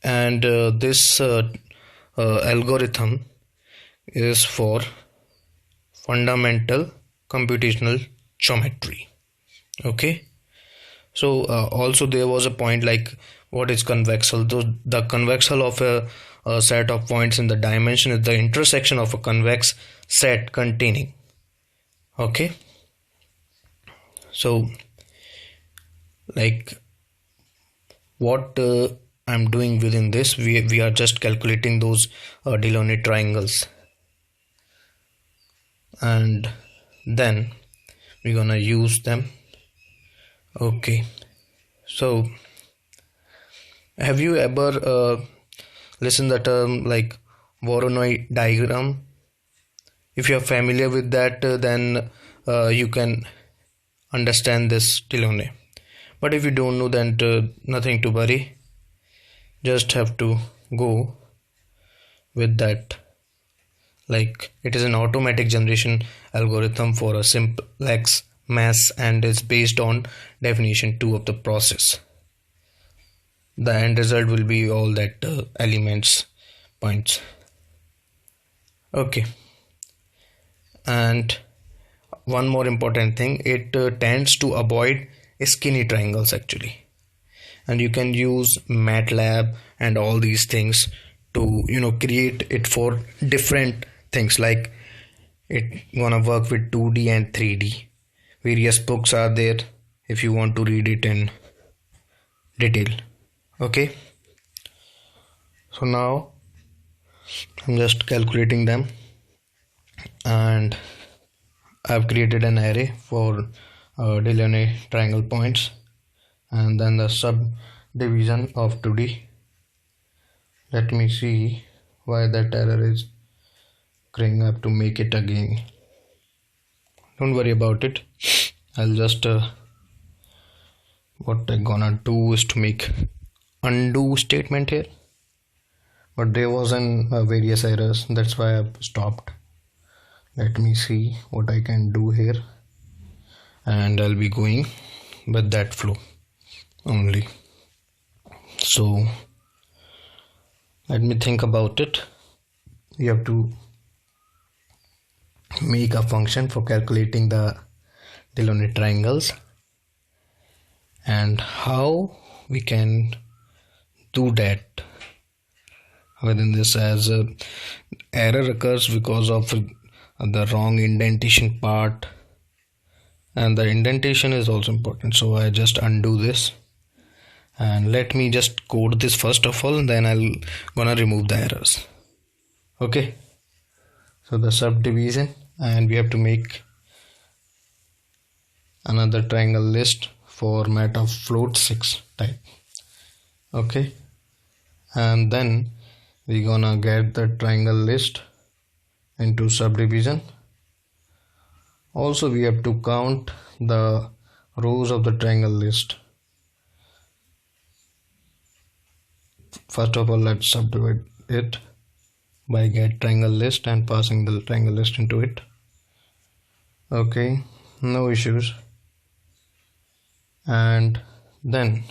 And this algorithm is for fundamental computational geometry. Okay, so also there was a point like, what is convexal? The convexal of a set of points in the dimension is the intersection of a convex set containing. Okay, so like what I'm doing within this, we are just calculating those Delaunay triangles, and then we're gonna use them. Okay, so have you ever listened the term like Voronoi diagram? If you are familiar with that, then you can understand this Delaunay. But if you don't know, then nothing to worry. Just have to go with that. Like, it is an automatic generation algorithm for a simplex mass and is based on definition 2 of the process. The end result will be all that elements points. Okay, and one more important thing, it tends to avoid skinny triangles actually, and you can use MATLAB and all these things to create it for different things. Like, it gonna work with 2D and 3D. Various books are there if you want to read it in detail. Okay, so now I'm just calculating them, and I've created an array for Delaunay triangle points, and then the subdivision of 2D. Let me see why that error is occurring. I have to make it again. Don't worry about it. I'll just what I'm gonna do is to make undo statement here, but there was various errors, that's why I've stopped. Let me see what I can do here, and I'll be going with that flow only. So let me think about it. You have to make a function for calculating the Delaunay triangles, and how we can do that within this, as error occurs because of the wrong indentation part, and the indentation is also important. So I just undo this, and let me just code this first of all, and then I'll gonna remove the errors. Okay, so the subdivision, and we have to make another triangle list format of float 6 type. Okay, and then we're gonna get the triangle list into subdivision. Also, we have to count the rows of the triangle list. First of all, let's subdivide it by get triangle list and passing the triangle list into it. Okay, no issues. And then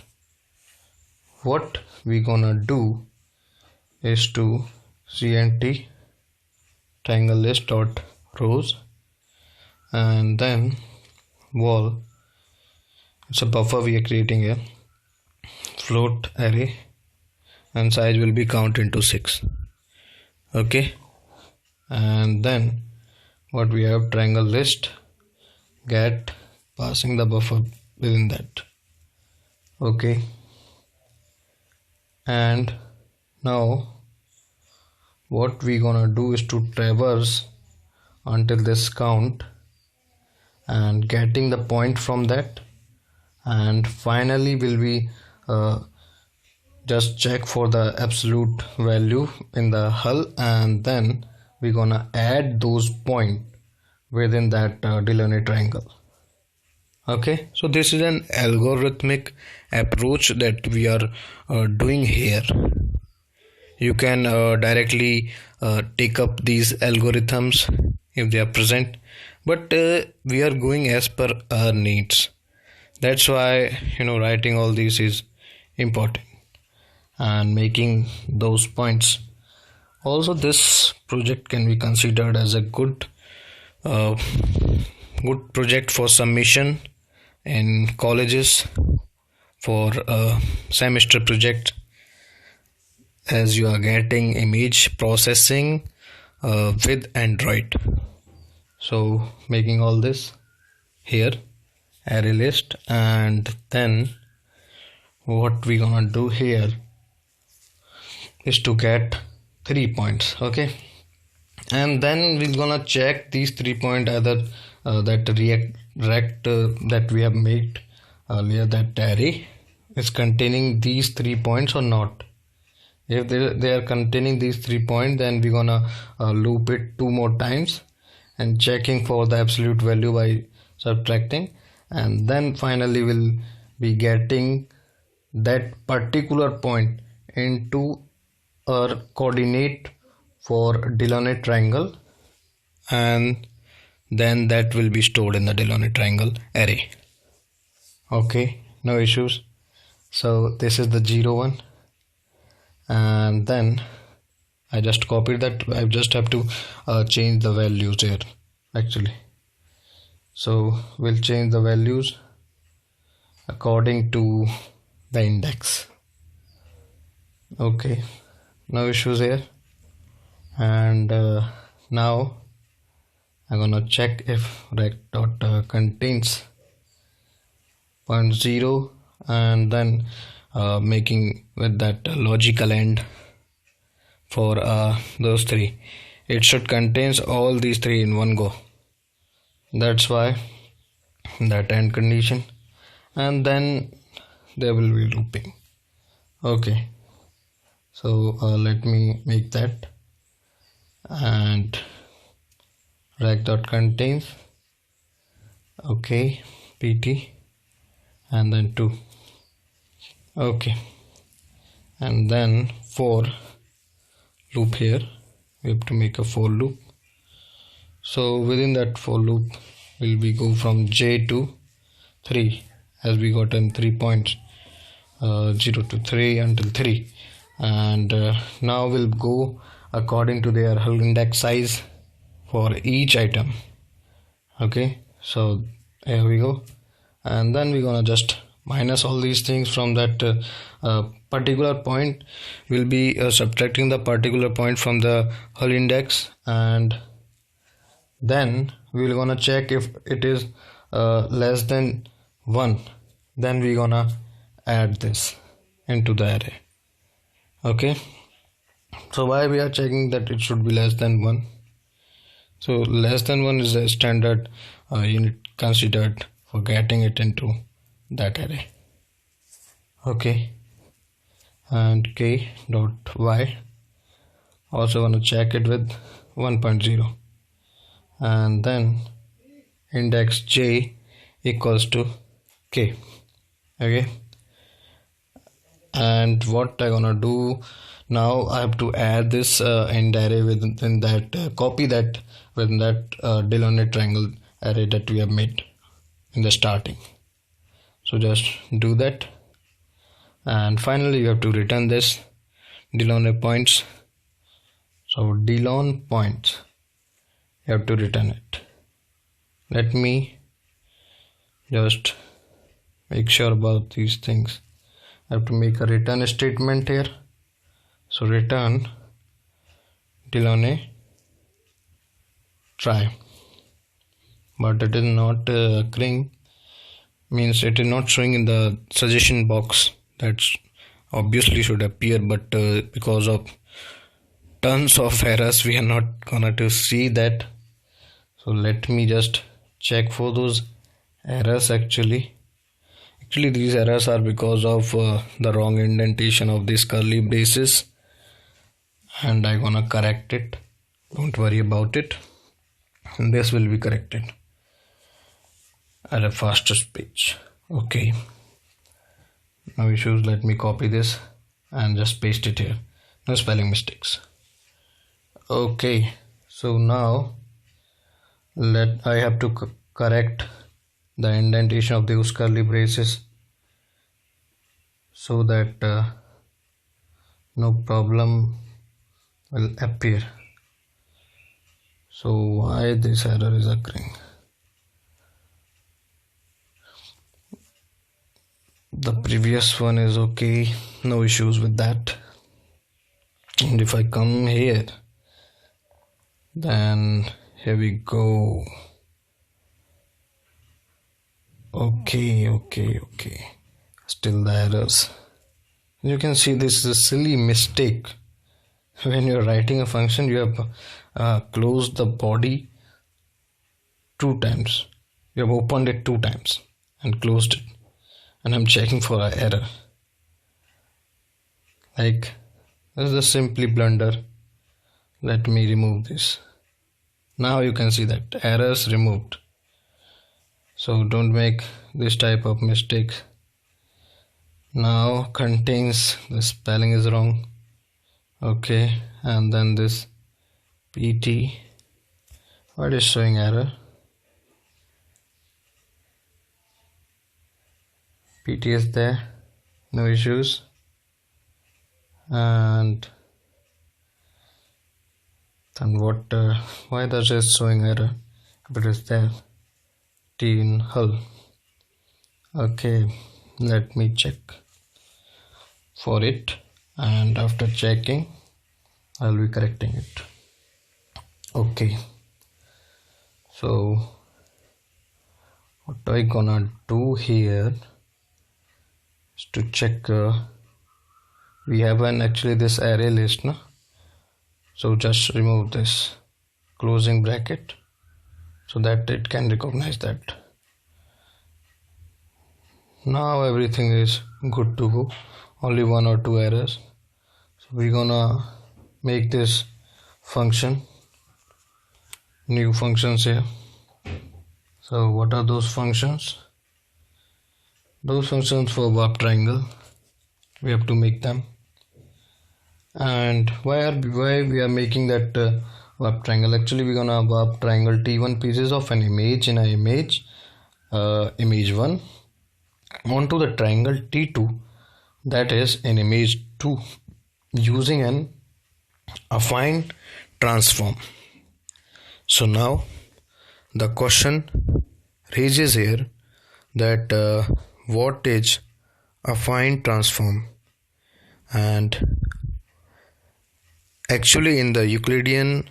what we gonna do is to cnt triangle list dot rows, and then wall, it's a buffer we are creating here, float array, and size will be count into 6. Okay, and then what we have, triangle list get passing the buffer within that. Okay, and now what we gonna do is to traverse until this count and getting the point from that, and finally will be just check for the absolute value in the hull, and then we're gonna add those points within that Delaunay triangle. Okay, so this is an algorithmic approach that we are doing here. You can directly take up these algorithms if they are present, but we are going as per our needs. That's why writing all these is important and making those points. Also, this project can be considered as a good project for submission in colleges for a semester project, as you are getting image processing with Android. So making all this here, array list, and then what we gonna do here is to get 3 points. Okay, and then we're gonna check these 3 points, either that rect that we have made earlier, that array is containing these 3 points or not. If they are containing these 3 points, then we're gonna loop it 2 more times and checking for the absolute value by subtracting, and then finally we'll be getting that particular point into our coordinate for Delaunay triangle, and then that will be stored in the Delaunay triangle array. Okay, no issues. So this is the 0 1, and then I just copied that. I just have to change the values here actually. So we'll change the values according to the index. Okay, no issues here. And now I'm gonna check if rect dot contains 0.0, and then making with that logical end for those 3. It should contains all these 3 in one go. That's why that end condition, and then there will be looping. Okay, so let me make that, and rect dot contains, okay, pt, and then 2. Okay, and then for loop here we have to make a for loop. So within that for loop will be go from j to 3, as we got in 3 points, 0 to 3 until 3, and now we'll go according to their hull index size for each item. Okay, so here we go, and then we're gonna just minus all these things from that particular point. We'll be subtracting the particular point from the hull index, and then we're gonna check if it is less than 1, then we're gonna add this into the array. Okay, so why we are checking that it should be less than 1? So less than 1 is a standard unit considered for getting it into that array. Okay, and k dot y also want to check it with 1.0, and then index j equals to k. Okay, and what I gonna do now, I have to add this end array within that, copy that within that Delaunay triangle array that we have made in the starting. So just do that, and finally you have to return this Delaunay points. So Delaunay points, you have to return it. Let me just make sure about these things. I have to make a return statement here. So return Delaunay try, but it is not occurring, means it is not showing in the suggestion box. That's obviously should appear, but because of tons of errors we are not gonna to see that. So let me just check for those errors. Actually these errors are because of the wrong indentation of these curly braces, and I'm gonna correct it. Don't worry about it, and this will be corrected at a faster speed. Okay, no issues. Let me copy this and just paste it here. No spelling mistakes. Okay, so now I have to correct the indentation of those curly braces so that no problem will appear. So why this error is occurring? The previous one is okay, no issues with that. And if I come here, then here we go. Okay. Still the errors. You can see this is a silly mistake. When you're writing a function, you have closed the body 2 times. You have opened it 2 times and closed it. And I'm checking for an error. Like, this is a simply blunder. Let me remove this. Now you can see that errors removed. So don't make this type of mistake. Now contains, the spelling is wrong. Okay, and then this PT, what is showing error? PT is there, no issues. And then what, why does it showing error if it is there? T in hull. Okay, let me check for it, and after checking I'll be correcting it. Okay, so what I gonna do here is to check we have actually this array list, no? So just remove this closing bracket so that it can recognize that. Now everything is good to go, only 1 or 2 errors. So we're gonna make this function, new functions here. So what are those functions? Those functions for warp triangle, we have to make them. And why we are making that warp triangle? Actually we're gonna warp triangle T1 pieces of an image in an image 1 onto the triangle T2, that is in image 2, using an affine transform. So now the question raises here that what is affine transform? And actually in the Euclidean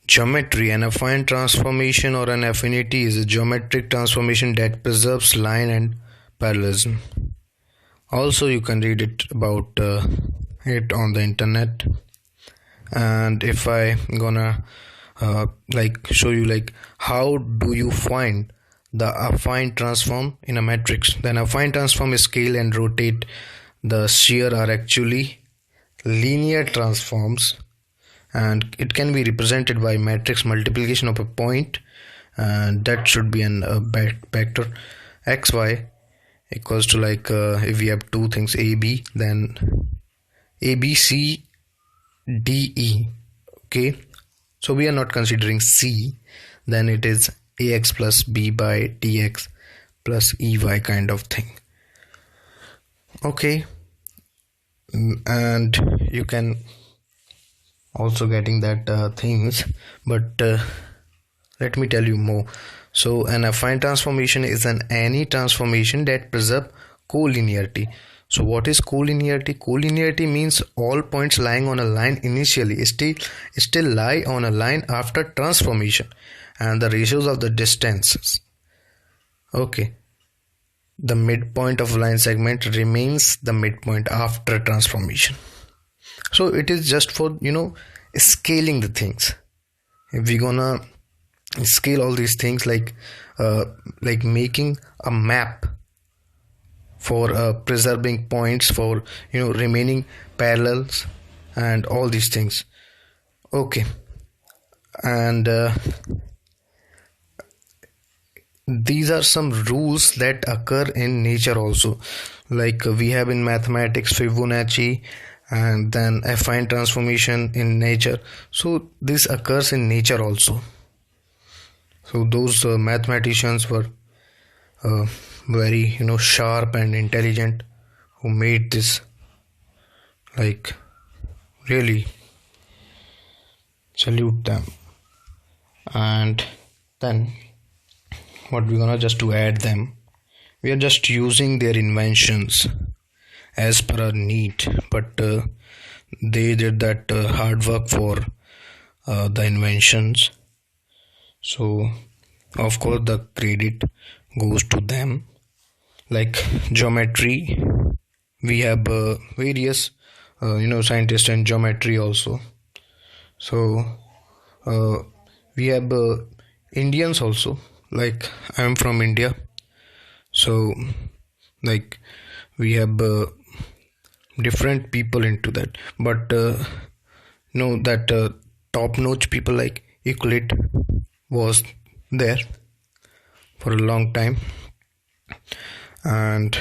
geometry, an affine transformation or an affinity is a geometric transformation that preserves line and parallelism. Also you can read it about it on the internet. And if I gonna show you how do you find the affine transform in a matrix, then affine transform is scale and rotate. The shear are actually linear transforms, and it can be represented by matrix multiplication of a point, and that should be a vector xy equals to if we have 2 things AB, then ABC DE. Okay, so we are not considering C, then it is AX plus B by DX plus EY kind of thing. Okay, and you can also getting that things, but let me tell you more. So an affine transformation is any transformation that preserve collinearity. So what is collinearity? Collinearity means all points lying on a line initially still lie on a line after transformation, and the ratios of the distances. Okay, the midpoint of line segment remains the midpoint after transformation. So it is just for scaling the things. If we're gonna scale all these things, like making a map for preserving points for remaining parallels and all these things. Okay, and these are some rules that occur in nature also, like we have in mathematics Fibonacci and then affine transformation in nature. So this occurs in nature also. So those mathematicians were very sharp and intelligent who made this, like really salute them. And then what we're gonna just to add them, we are just using their inventions as per our need, but they did that hard work for the inventions, so of course the credit goes to them. Like geometry, we have various scientists in geometry also. So we have Indians also, like I am from India, so like we have different people into that, but that top-notch people like Euclid was there for a long time. And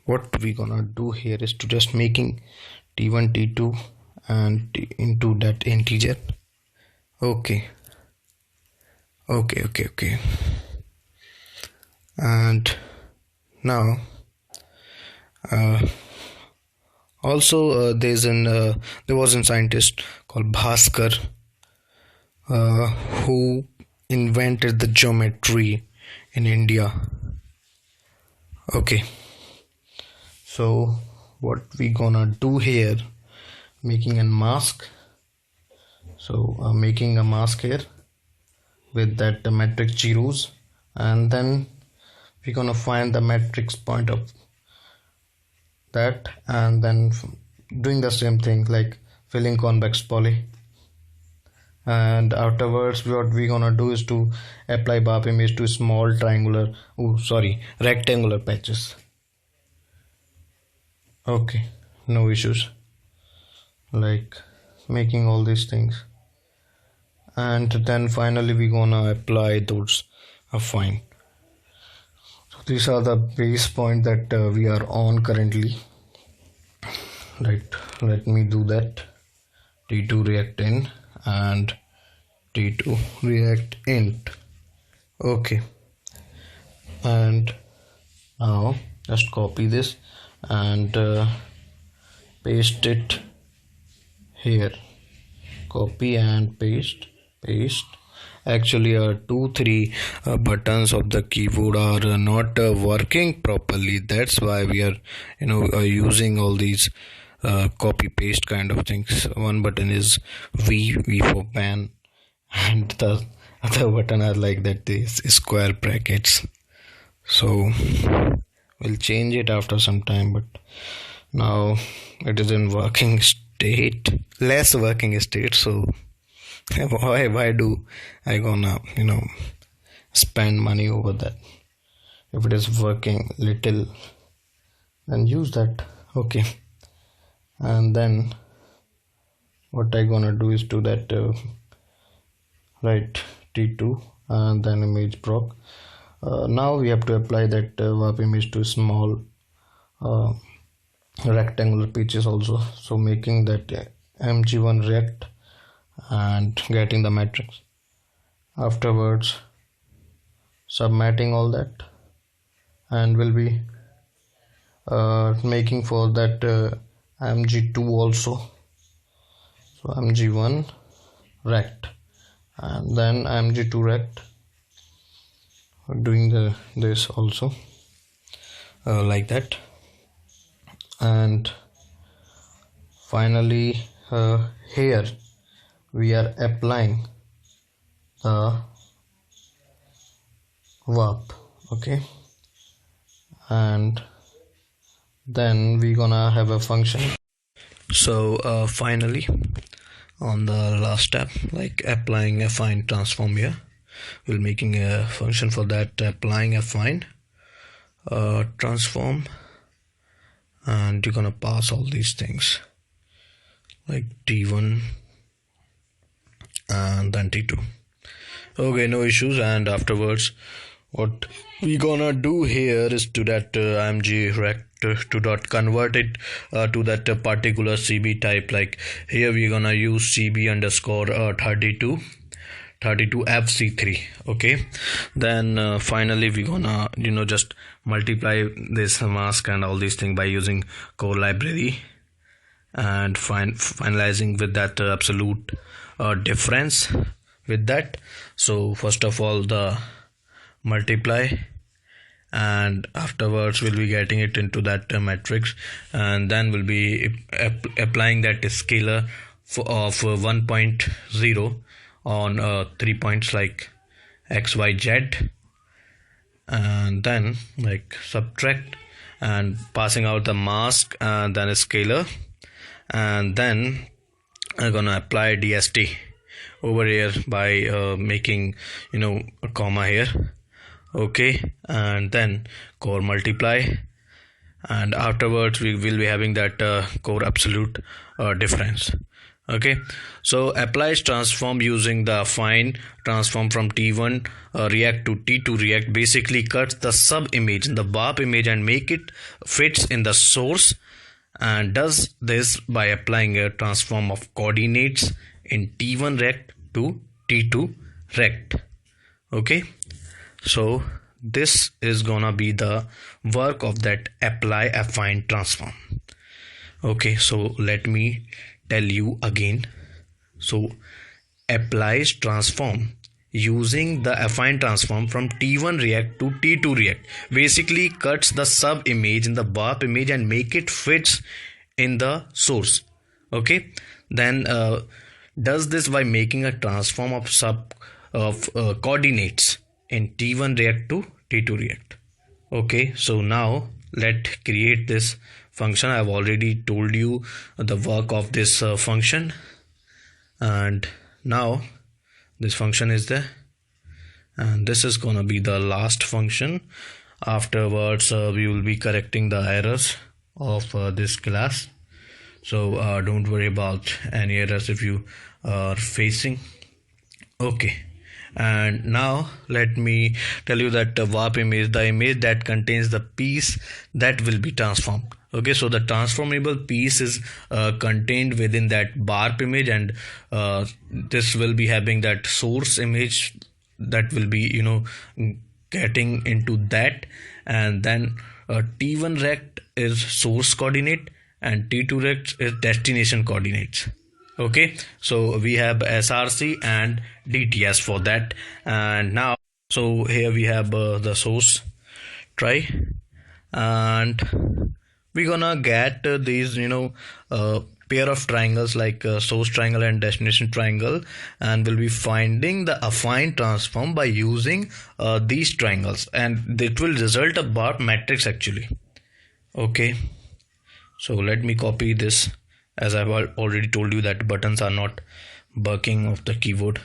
what we gonna do here is to just making t1 t2 and into that integer. Okay, and now also there was a scientist called Bhaskar who invented the geometry in India. Okay, so what we gonna do here, making a mask. So making a mask here with that matrix zeros, and then we're gonna find the matrix point of that, and then doing the same thing like filling convex poly. And afterwards what we're gonna do is to apply BAP image to small rectangular patches. Okay, no issues, like making all these things. And then finally we're gonna apply those affine. So these are the base point that we are on currently. Right, let me do that. T2 react in and T2 react int. Okay, and now just copy this and paste it here. Copy and paste. Actually 2-3 buttons of the keyboard are not working properly. That's why we are using all these copy paste kind of things. One button is V for pan, and the other button are like that, these square brackets. So we'll change it after some time, but now it is in less working state. So why do I gonna spend money over that? If it is working little, then use that. Okay, and then what I gonna do is to that right T2 and then image proc. Now we have to apply that WAP image to small rectangular pitches also. So making that mg1 rect and getting the matrix. Afterwards submatting all that, and will be making for that mg2 also. So mg1 rect and then mg2 rect, doing this also like that. And finally here we are applying the WAP. Okay, and then we gonna have a function. So finally on the last step, like applying affine transform here. We're making a function for that, applying affine transform, and you're gonna pass all these things like t1 and then t2. Okay, no issues. And afterwards what we gonna do here is to that img rect to dot convert it to that particular cb type. Like here we're gonna use cb underscore 32 fc3. Okay, then finally we're gonna just multiply this mask and all these things by using core library and finalizing with that absolute difference with that. So first of all the multiply, and afterwards we'll be getting it into that matrix, and then we'll be applying that scalar of 1.0 on 3 points like x, y, z, and then like subtract and passing out the mask and then a scalar, and then I'm gonna apply dst over here by making a comma here. Okay, and then core multiply, and afterwards we will be having that core absolute difference. Okay, so applies transform using the affine transform from t1 react to t2 react basically cuts the sub image in the warp image and make it fits in the source, and does this by applying a transform of coordinates in t1 rect to t2 rect. Okay, so this is gonna be the work of that apply affine transform. Okay, so let me tell you again. So applies transform using the affine transform from t1 react to t2 react basically cuts the sub image in the warp image and make it fits in the source. Okay, then does this by making a transform of coordinates in t1 react to t2 react. Okay, so now let's create this function. I've already told you the work of this function, and now this function is there, and this is gonna be the last function. Afterwards we will be correcting the errors of this class, so don't worry about any errors if you are facing. Okay, and now let me tell you that warp image, the image that contains the piece that will be transformed. Okay, so the transformable piece is contained within that warp image, and this will be having that source image that will be getting into that, and then t1 rect is source coordinate and t2 rect is destination coordinates. Okay, so we have src and dts for that. And now so here we have the source try, and we're gonna get these pair of triangles like source triangle and destination triangle, and we'll be finding the affine transform by using these triangles, and it will result a bar matrix actually. Okay, so let me copy this, as I've already told you that buttons are not working of the keyboard,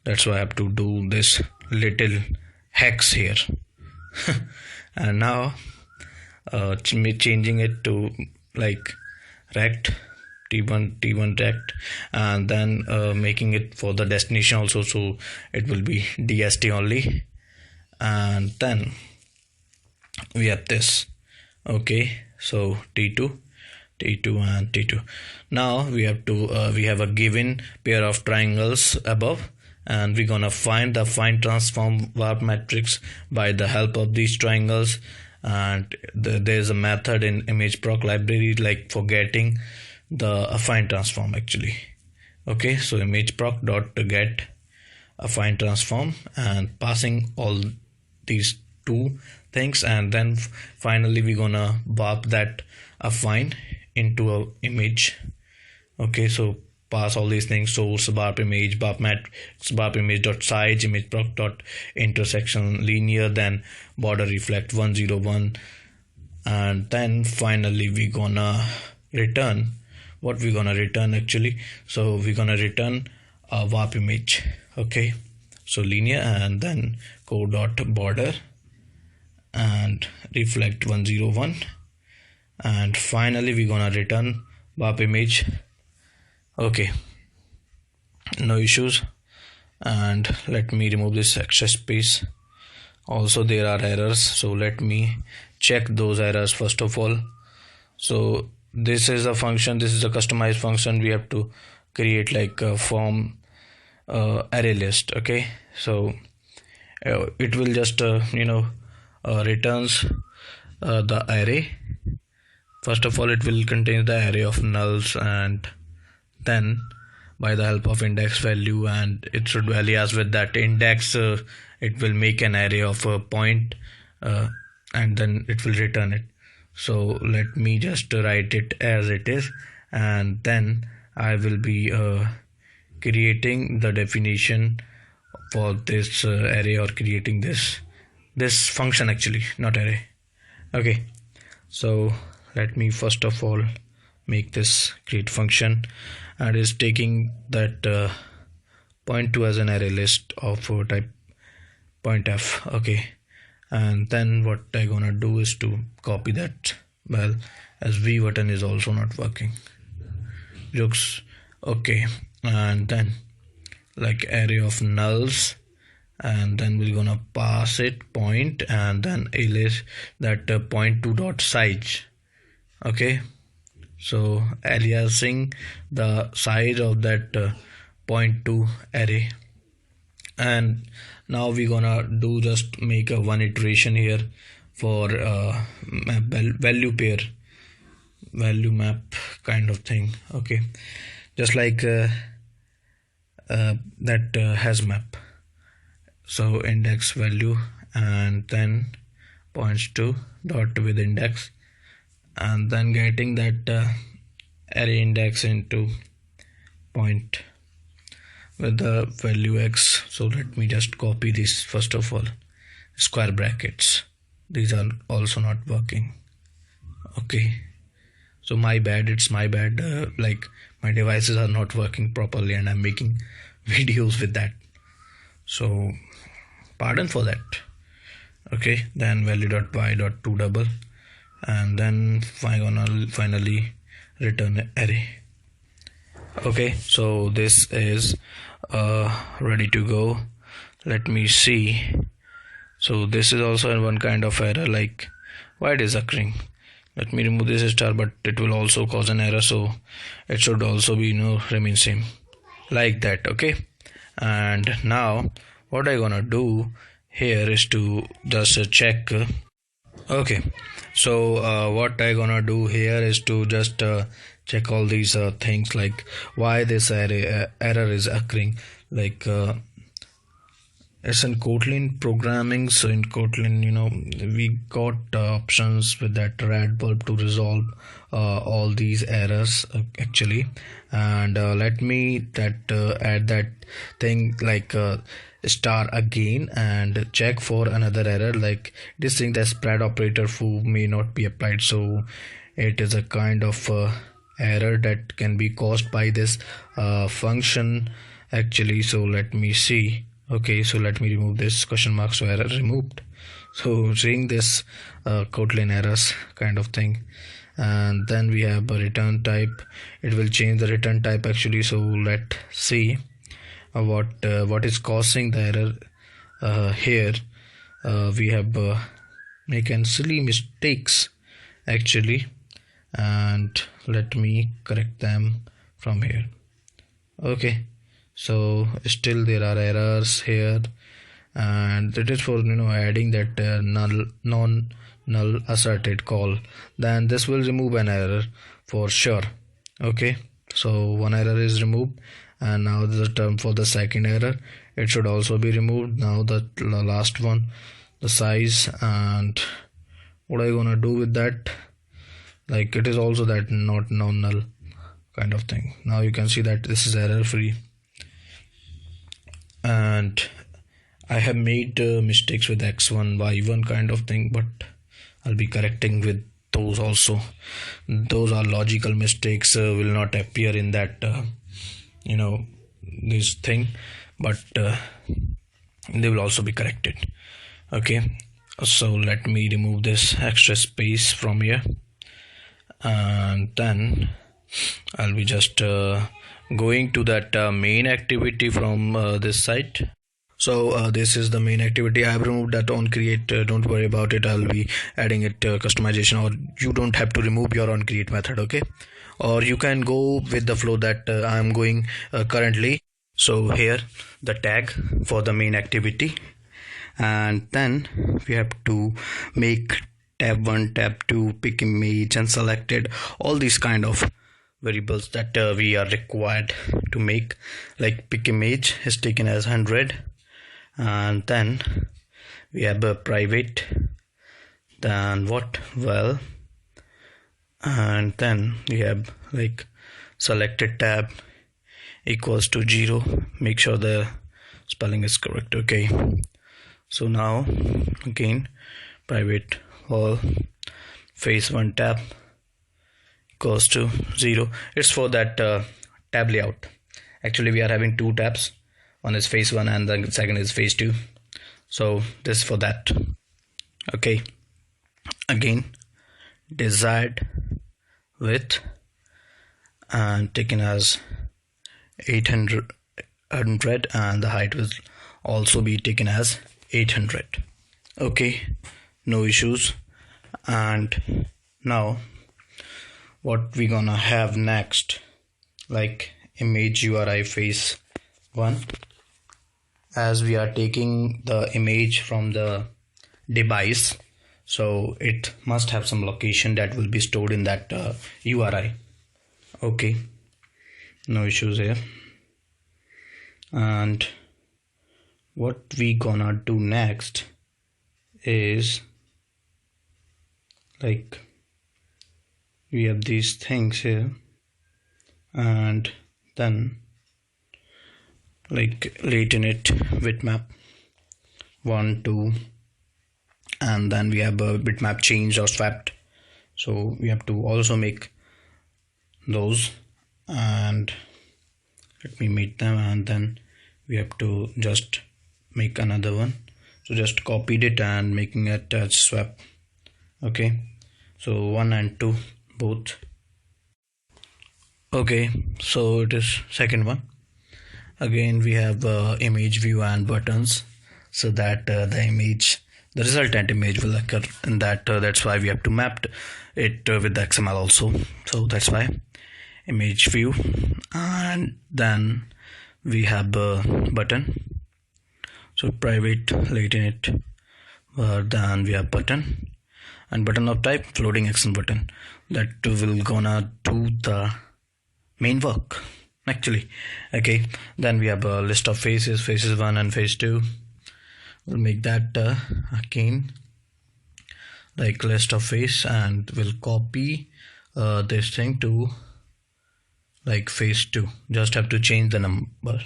that's why I have to do this little hacks here. And now changing it to like rect t1 rect, and then making it for the destination also, so it will be dst only, and then we have this. Okay, so t2 and t2. Now we have to we have a given pair of triangles above, and we're gonna find the affine transform warp matrix by the help of these triangles. And there's a method in ImageProc library like for getting the affine transform actually. Okay, so ImageProc dot get affine transform and passing all these two things, and then finally we're gonna warp that affine into a image. Okay, so pass all these things: source, warp image, warp matrix, warp image dot size, ImageProc dot intersection linear, then border reflect 101, and then finally we gonna return what we're gonna return actually. So we're gonna return a warp image. Okay, so linear and then code dot border and reflect 101, and finally we're gonna return warp image. Okay, no issues. And let me remove this extra space. Also there are errors, so let me check those errors first of all. So this is a function, this is a customized function. We have to create like a form array list. Okay, so it will just returns the array. First of all, it will contain the array of nulls, and then by the help of index value, and it should alias with that index, it will make an array of a point, and then it will return it. So let me just write it as it is, and then I will be creating the definition for this array, or creating this function actually, not array. Okay, so let me first of all make this create function, and is taking that point2 as an array list of type pointf. Okay, and then what I gonna do is to copy that, well, as v button is also not working, jokes. Okay, and then like array of nulls, and then we're gonna pass it point, and then alias that point2 dot size. Okay, so aliasing the size of that point2 array. And now we're gonna do just make a one iteration here for value pair, value map kind of thing. Okay, just like that has map. So index value, and then points to dot with index, and then getting that array index into point with the value x. So let me just copy this first of all, square brackets, these are also not working. Okay, so my bad, it's my bad, like my devices are not working properly and I'm making videos with that, so pardon for that. Okay, then value dot by dot to double, and then finally return array. Okay, so this is ready to go. Let me see. So this is also one kind of error, like why it is occurring. Let me remove this star, but it will also cause an error, so it should also be remain same like that. Okay, and now what I gonna do here is to just check. Okay, so what I gonna do here is to just check all these things, like why this error is occurring. Like it's in Kotlin programming, so in Kotlin we got options with that red bulb to resolve all these errors actually. And let me add that thing like star again and check for another error, like this thing, the spread operator foo may not be applied. So it is a kind of error that can be caused by this function actually. So let me see. Okay, so let me remove this question mark, so error removed. So seeing this Kotlin errors kind of thing. And then we have a return type, it will change the return type actually. So let's see what is causing the error here. We have making silly mistakes actually, and let me correct them from here. Okay, so still there are errors here, and it is for adding that non-null asserted call. Then this will remove an error for sure. Okay, so one error is removed, and now the term for the second error, it should also be removed. Now the last one, the size, and what are you gonna do with that? Like it is also that not non-null kind of thing. Now you can see that this is error free, and I have made mistakes with x1 y1 kind of thing, but I'll be correcting with those also. Those are logical mistakes, will not appear in that this thing, but they will also be corrected. Okay, so let me remove this extra space from here, and then I'll be just going to that main activity from this site. So this is the main activity. I have removed that on create. Don't worry about it. I'll be adding it customization, or you don't have to remove your on create method. Okay, or you can go with the flow that I'm going currently. So here the tag for the main activity, and then we have to make tab 1, tab 2, pick image, and selected, all these kind of variables that we are required to make. Like pick image is taken as 100, and then we have a private, then what, well, and then we have like selected tab equals to 0. Make sure the spelling is correct. Okay, so now again private all phase 1 tab equals to 0. It's for that tab layout. Actually we are having 2 tabs. One is phase 1 and the second is phase 2. So this is for that. Okay, again desired width and taken as 800, and the height will also be taken as 800. Okay, no issues. And now what we gonna have next, like image URI phase 1, as we are taking the image from the device, so it must have some location that will be stored in that URI. Okay, no issues here. And what we gonna do next is, like, we have these things here, and then like latent it bitmap 1, 2, and then we have a bitmap changed or swapped, so we have to also make those. And let me make them, and then we have to just make another one. So just copied it and making it as swap. Okay, so 1 and 2 both. Okay, so it is second one. Again we have image view and buttons, so that the resultant image will occur in that. That's why we have to map it with the XML also. So that's why image view, and then we have a button, so private latent it, then we have button, and button of type floating action button. That will gonna do the main work actually. Okay, then we have a list of phases 1 and phase 2. We'll make that again like list of phase, and we'll copy this thing to like phase 2. Just have to change the number.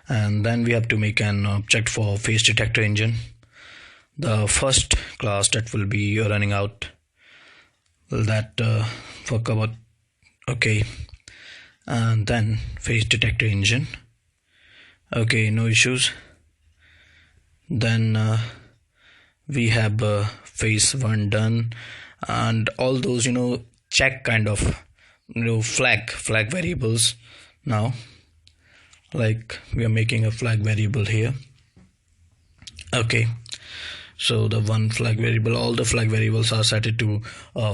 And then we have to make an object for Phase Detector Engine, the first class that will be running out. Will that work about? Okay, and then Phase Detector Engine. Okay, no issues. Then we have phase 1 done, and all those check kind of flag variables. Now like we are making a flag variable here. Okay, so the one flag variable, all the flag variables are set to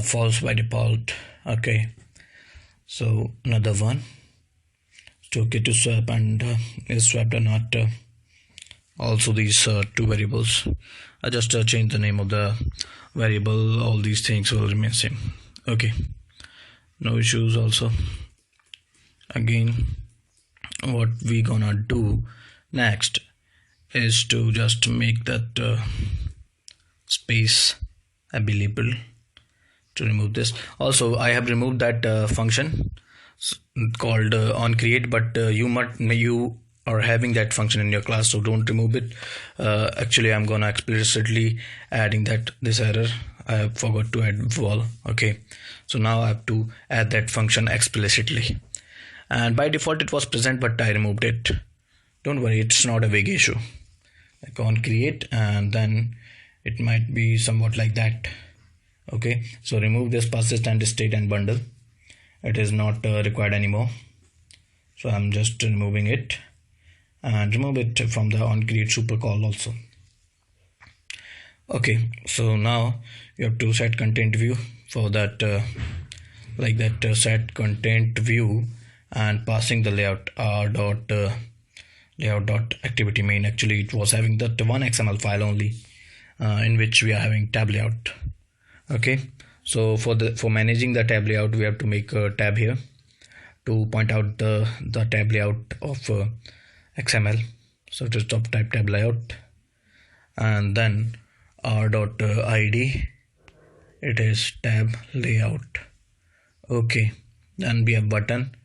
false by default. Okay, so another one, it's okay to swap, and is swapped or not. Also these 2 variables, I just change the name of the variable. All these things will remain same. Okay, no issues also. Again, what we gonna do next is to just make that space available to remove this. Also I have removed that function called onCreate, but you or having that function in your class, so don't remove it. Actually I'm gonna explicitly adding that this error, I forgot to add vol. Okay, so now I have to add that function explicitly, and by default it was present but I removed it. Don't worry, it's not a big issue. Like on create, and then it might be somewhat like that. Okay, so remove this persistent state and bundle. It is not required anymore, so I'm just removing it, and remove it from the on create super call also. Okay, so now you have to set content view. For that like that set content view and passing the layout layout dot activity main. Actually it was having that one XML file only in which we are having tab layout. Okay, so for managing the tab layout, we have to make a tab here to point out the tab layout of XML. So just type tab layout, and then r.id, it is tab layout. Okay, then we have button,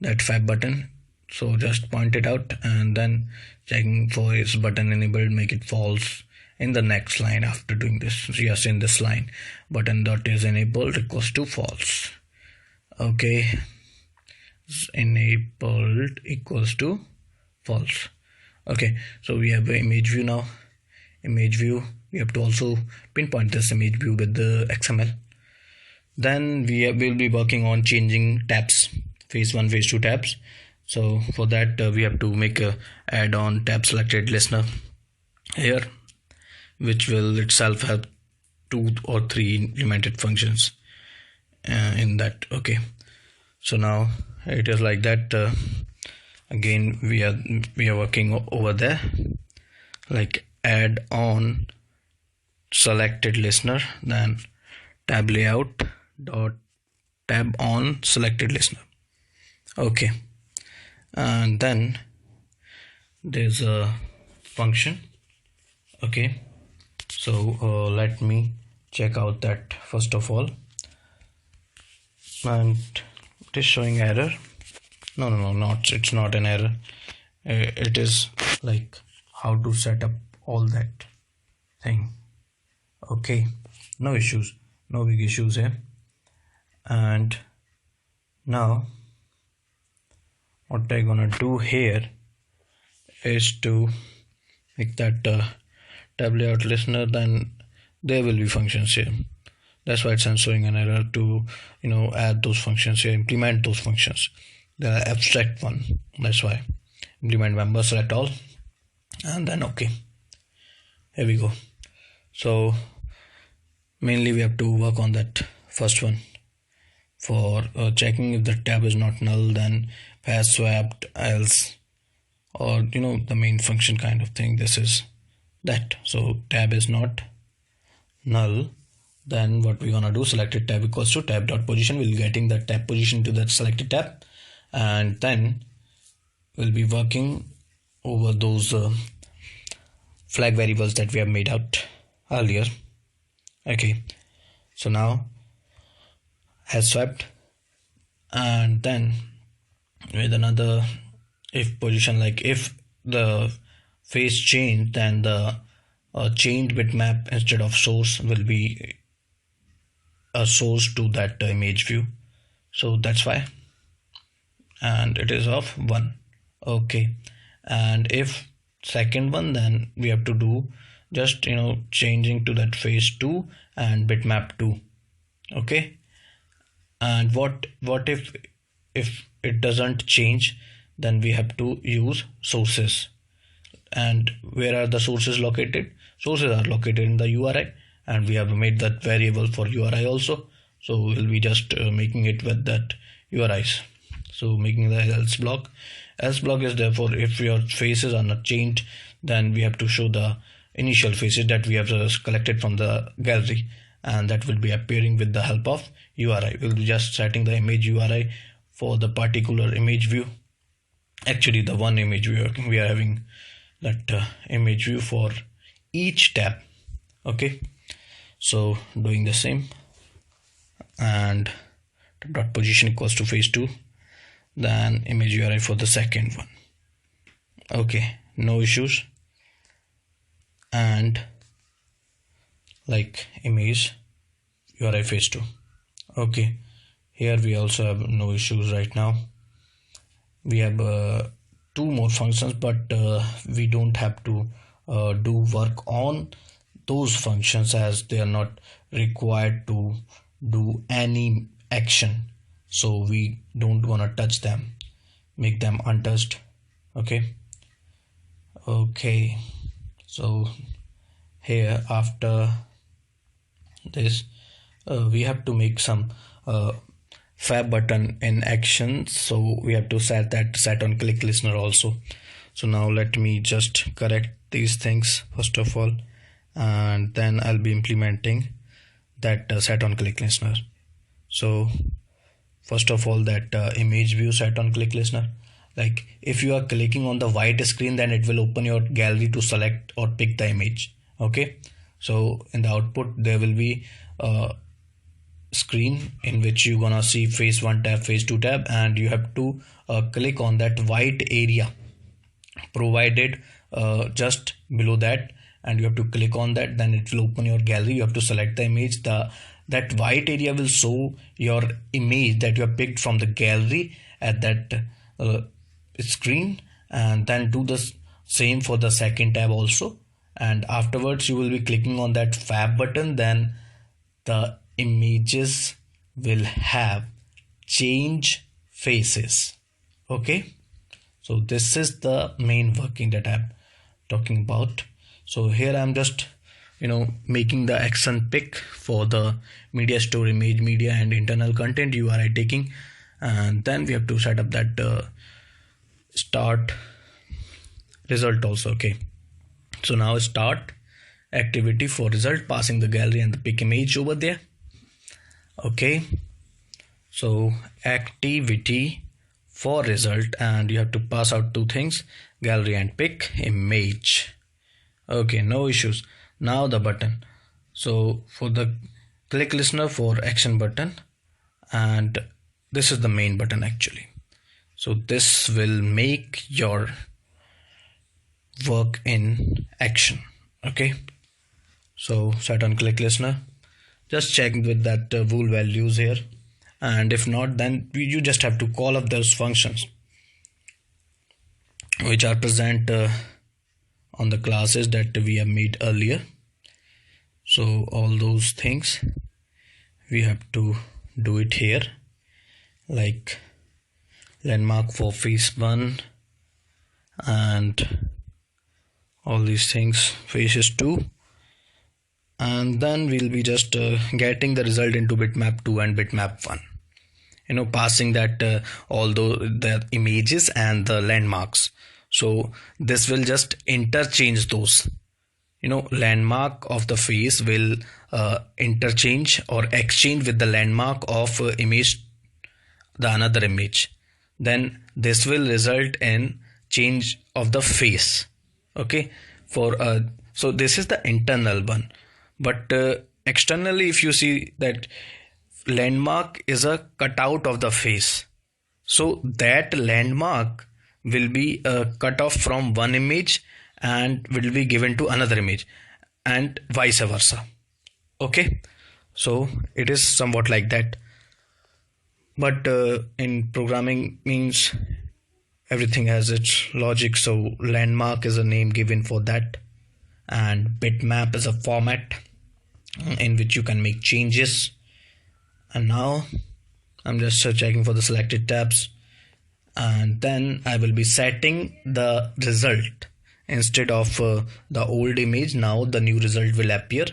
that fab button, so just point it out, and then checking for its button enabled, make it false in the next line. After doing this, yes, in this line button dot is enabled equals to false. Okay, enabled equals to false. Okay, so we have image view now. Image view, we have to also pinpoint this image view with the XML. Then will be working on changing tabs, phase 1 phase 2 tabs. So for that we have to make a add on tab selected listener here, which will itself have 2 or 3 implemented functions in that. Okay, so now it is like that. Again we are working over there, like add on selected listener, then tab layout dot tab on selected listener. Okay, and then there's a function. Okay, so let me check out that first of all, and it is showing error. No, it's not an error. It is like how to set up all that thing. Okay, no issues, no big issues here. And now what I'm gonna do here is to make that tab layout listener, then there will be functions here. That's why it's showing an error to add those functions here, implement those functions, the abstract one. That's why implement member select all, and then okay, here we go. So mainly we have to work on that first one for checking if the tab is not null, then has swapped, else, or the main function kind of thing. This is that. So tab is not null, then what we're gonna do, selected tab equals to tab dot position. We'll getting the tab position to that selected tab, and then we'll be working over those flag variables that we have made out earlier. Okay, so now has swapped, and then with another if position, like if the phase change, then the changed bitmap instead of source will be a source to that image view. So that's why, and it is of 1. Okay, and if second one, then we have to do just changing to that phase 2 and bitmap 2. Okay, and what if it doesn't change, then we have to use sources. And where are the sources located? Sources are located in the URI, and we have made that variable for URI also. So we'll be just making it with that URIs. So making the else block. Else block is therefore if your faces are not changed, then we have to show the initial faces that we have collected from the gallery, and that will be appearing with the help of URI. We'll be just setting the image URI for the particular image view. Actually the one image view, we are having that image view for each tab. Okay, so doing the same, and dot position equals to phase 2, then image URI for the second one. Okay, no issues. And like image URI phase 2. Okay, here we also have no issues right now. We have two more functions, but we don't have to do work on those functions as they are not required to do any action, so we don't want to touch them, make them untouched. Okay, so here after this we have to make some fab button in action, so we have to set that set on click listener also. So now let me just correct these things first of all, and then I'll be implementing that set on click listener. So first of all, that image view set on click listener, like if you are clicking on the white screen, then it will open your gallery to select or pick the image. Okay, so in the output there will be a screen in which you're gonna see phase 1 tab, phase 2 tab, and you have to click on that white area provided just below that, and you have to click on that, then it will open your gallery. You have to select the image. That white area will show your image that you have picked from the gallery at that screen, and then do the same for the second tab also. And afterwards you will be clicking on that fab button, then the images will have change faces. Okay, so this is the main working that I'm talking about. So here I'm just making the action pick for the media store image, media and internal content URI taking, and then we have to set up that start result also. Okay, so now start activity for result, passing the gallery and the pick image over there. Okay, so activity for result, and you have to pass out two things, gallery and pick image. Okay, no issues. Now the button, so for the click listener for action button, and this is the main button actually. So this will make your work in action. Okay, so set on click listener, just check with that bool values here, and if not, then you just have to call up those functions which are present on the classes that we have made earlier. So all those things we have to do it here, like landmark for phase 1 and all these things, phases 2, and then we'll be just getting the result into bitmap 2 and bitmap 1, passing that all the images and the landmarks. So this will just interchange those, landmark of the face will interchange or exchange with the landmark of image, the another image. Then this will result in change of the face. Okay, so this is the internal one, but externally if you see that landmark is a cutout of the face, so that landmark will be cut off from one image and will be given to another image, and vice versa. Okay, so it is somewhat like that, but in programming means everything has its logic. So landmark is a name given for that, and bitmap is a format in which you can make changes. And now I'm just checking for the selected tabs, and then I will be setting the result instead of the old image. Now the new result will appear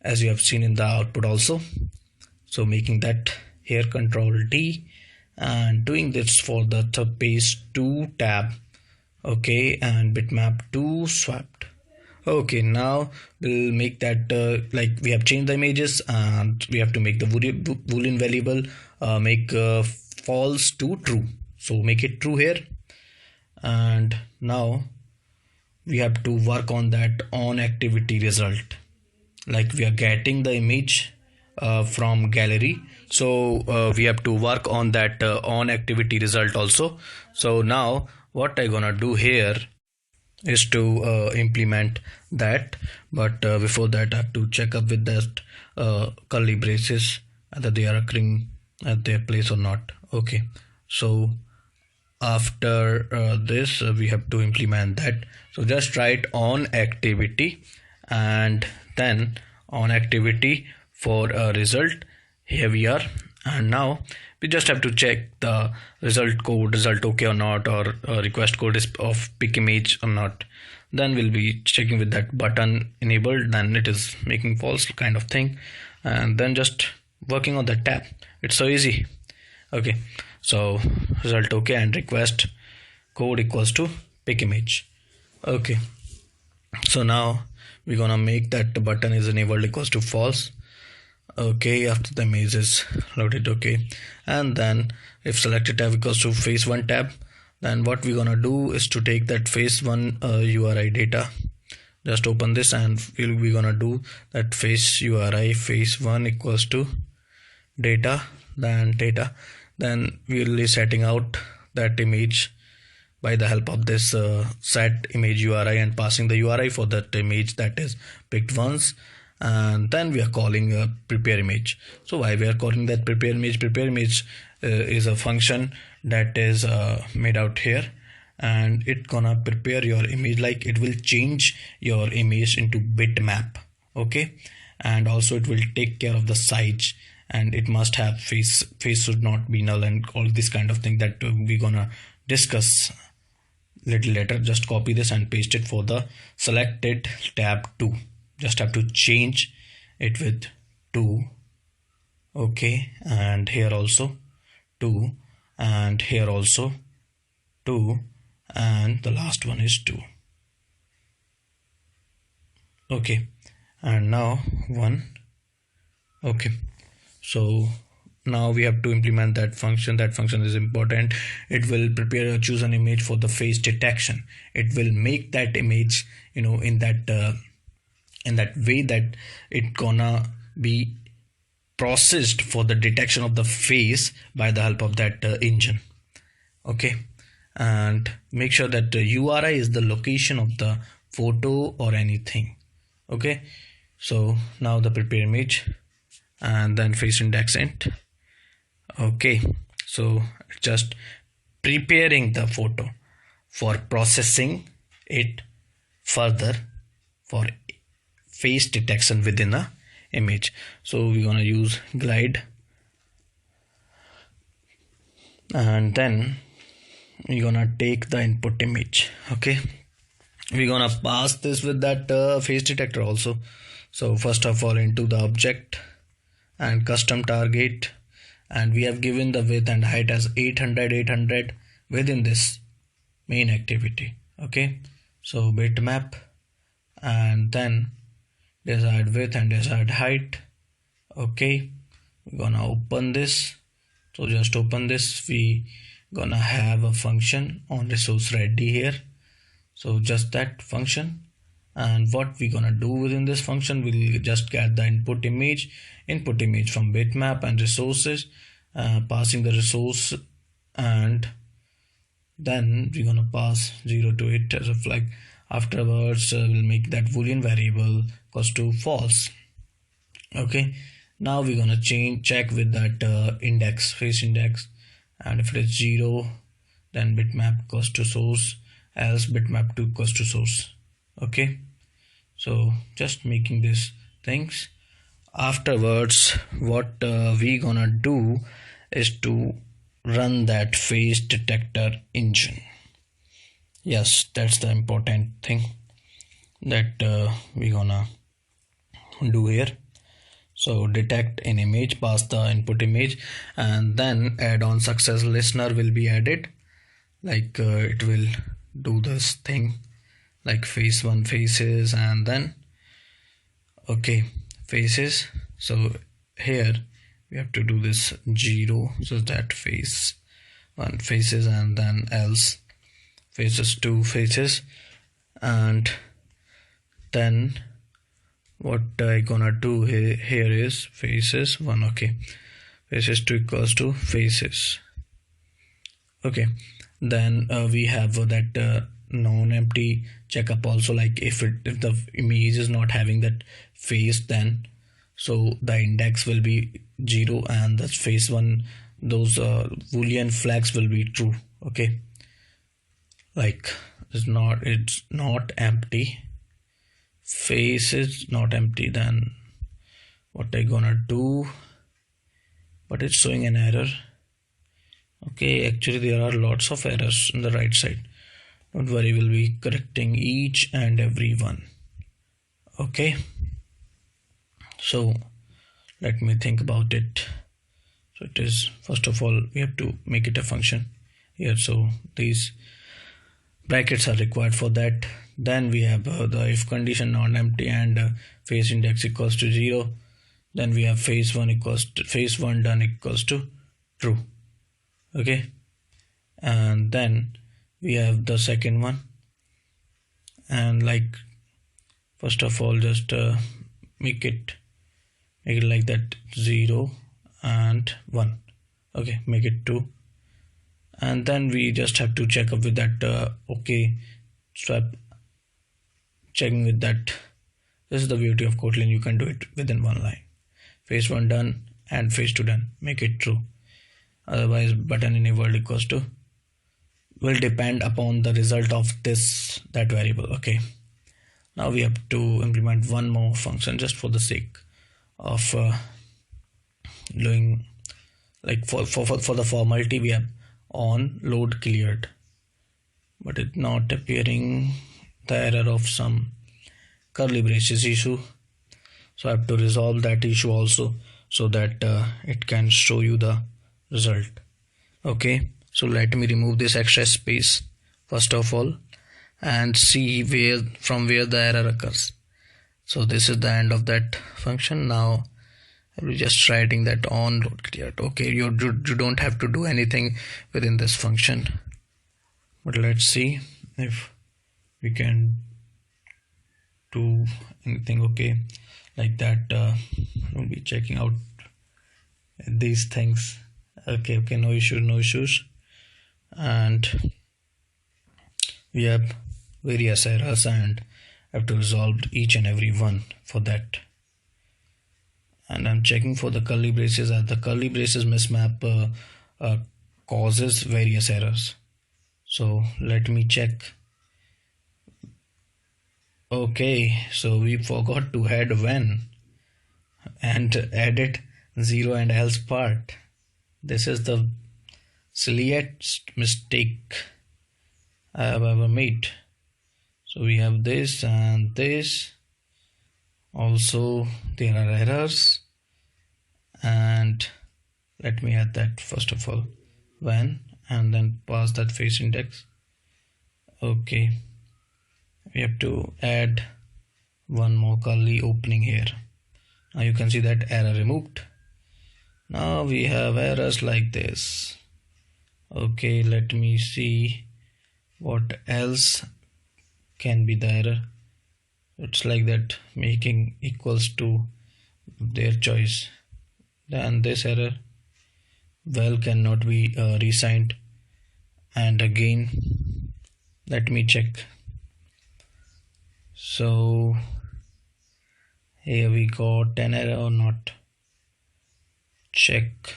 as you have seen in the output also. So making that here, Control D, and doing this for the phase 2 tab. Okay, and bitmap 2 swapped. Okay, now we'll make that like we have changed the images, and we have to make the boolean variable make false to true. So make it true here, and now we have to work on that on activity result, like we are getting the image from gallery, so we have to work on that on activity result also. So now what I gonna do here is to implement that, but before that I have to check up with that curly braces whether they are occurring at their place or not. Okay, so after this we have to implement that. So just write on activity and then on activity for a result. Here we are, and now we just have to check the result okay or not, or request code is of pick image or not. Then we'll be checking with that button enabled, then it is making false kind of thing, and then just working on the tab. It's so easy. Okay, so result okay and request code equals to pick image. Okay, so now we're gonna make that button is enabled equals to false. Okay, after the image is loaded. Okay, and then if selected tab equals to phase 1 tab, then what we're gonna do is to take that phase 1 URI data. Just open this and we're gonna do that phase URI phase 1 equals to data, then we'll be setting out that image by the help of this set image URI and passing the URI for that image that is picked once, and then we are calling a prepare image. So why we are calling that prepare image? Prepare image is a function that is made out here, and it gonna prepare your image, like it will change your image into bitmap. Okay, and also it will take care of the size, and it must have face should not be null, and all this kind of thing that we're gonna discuss little later. Just copy this and paste it for the selected tab 2. Just have to change it with 2. Okay, and here also 2, and here also 2, and the last one is 2. Okay, and now 1. Okay, so now we have to implement that function. That function is important. It will prepare or choose an image for the face detection. It will make that image, in that way that it gonna be processed for the detection of the face by the help of that engine. Okay, and make sure that the URI is the location of the photo or anything. Okay, so now the prepare image and then face index int. Okay, so just preparing the photo for processing it further for face detection within a image. So we're gonna use glide, and then we're gonna take the input image. Okay, we're gonna pass this with that face detector also. So first of all, into the object and custom target, and we have given the width and height as 800 within this main activity. Okay, so bitmap, and then desired width and desired height. Okay, we're gonna open this. So just open this. We gonna have a function on resource ready here. So just that function, and what we gonna do within this function, we'll just get the input image from bitmap and resources, passing the resource, and then we're gonna pass 0 to it as a flag. Afterwards we'll make that boolean variable equals to false. Okay, now we're gonna check with that index, face index, and if it is 0, then bitmap equals to source, else bitmap 2 equals to source. Okay, so just making these things. Afterwards, what we gonna do is to run that phase detector engine. Yes, that's the important thing that we gonna do here. So detect an image, pass the input image, and then add on success listener will be added. Like it will do this thing like phase 1 faces, and then okay, faces. So here we have to do this 0, so that phase 1 faces, and then else faces 2 faces, and then what I gonna do here is faces 1. Okay, faces 2 equals to faces. Okay, Then we have that non-empty checkup also, like if the image is not having that face, then so the index will be 0 and the face one, those boolean flags will be true. Okay, like it's not empty, face is not empty, then what I gonna do? But it's showing an error. Okay, actually there are lots of errors on the right side. Don't worry, we'll be correcting each and every one. Okay, so let me think about it. So it is, first of all, we have to make it a function here, so these brackets are required for that. Then we have the if condition non-empty and face index equals to 0. Then we have phase one done equals to true. Okay, and then we have the second one, and like first of all just make it like that, 0 and 1. Okay, make it 2, and then we just have to check up with that okay swap, checking with that. This is the beauty of Kotlin, you can do it within one line. Phase 1 done and phase 2 done, make it true. Otherwise button enabled equals to will depend upon the result of that variable. Okay, now we have to implement one more function just for the sake of doing, like for the formality. We have on load cleared, but it's not appearing, the error of some curly braces issue. So I have to resolve that issue also, so that it can show you the result. Okay, so let me remove this extra space first of all and see from where the error occurs. So this is the end of that function. Now I will just writing that on load cleared. Okay, you don't have to do anything within this function, but let's see if we can do anything. Okay, like that we'll be checking out these things. Okay, no issues, and we have various errors and have to resolve each and every one for that. And I'm checking for the curly braces, as the curly braces mismap causes various errors. So let me check. Okay, so we forgot to add when and edit 0 and else part. This is the silliest mistake I have ever made. So we have this and this. Also there are errors, and let me add that first of all when, and then pass that face index. Okay, we have to add one more curly opening here. Now you can see that error removed. Now we have errors like this. Okay, let me see what else can be the error. It's like that, making equals to their choice. Then this error, well, cannot be resigned. And again, let me check. So here we got an error or not. Check.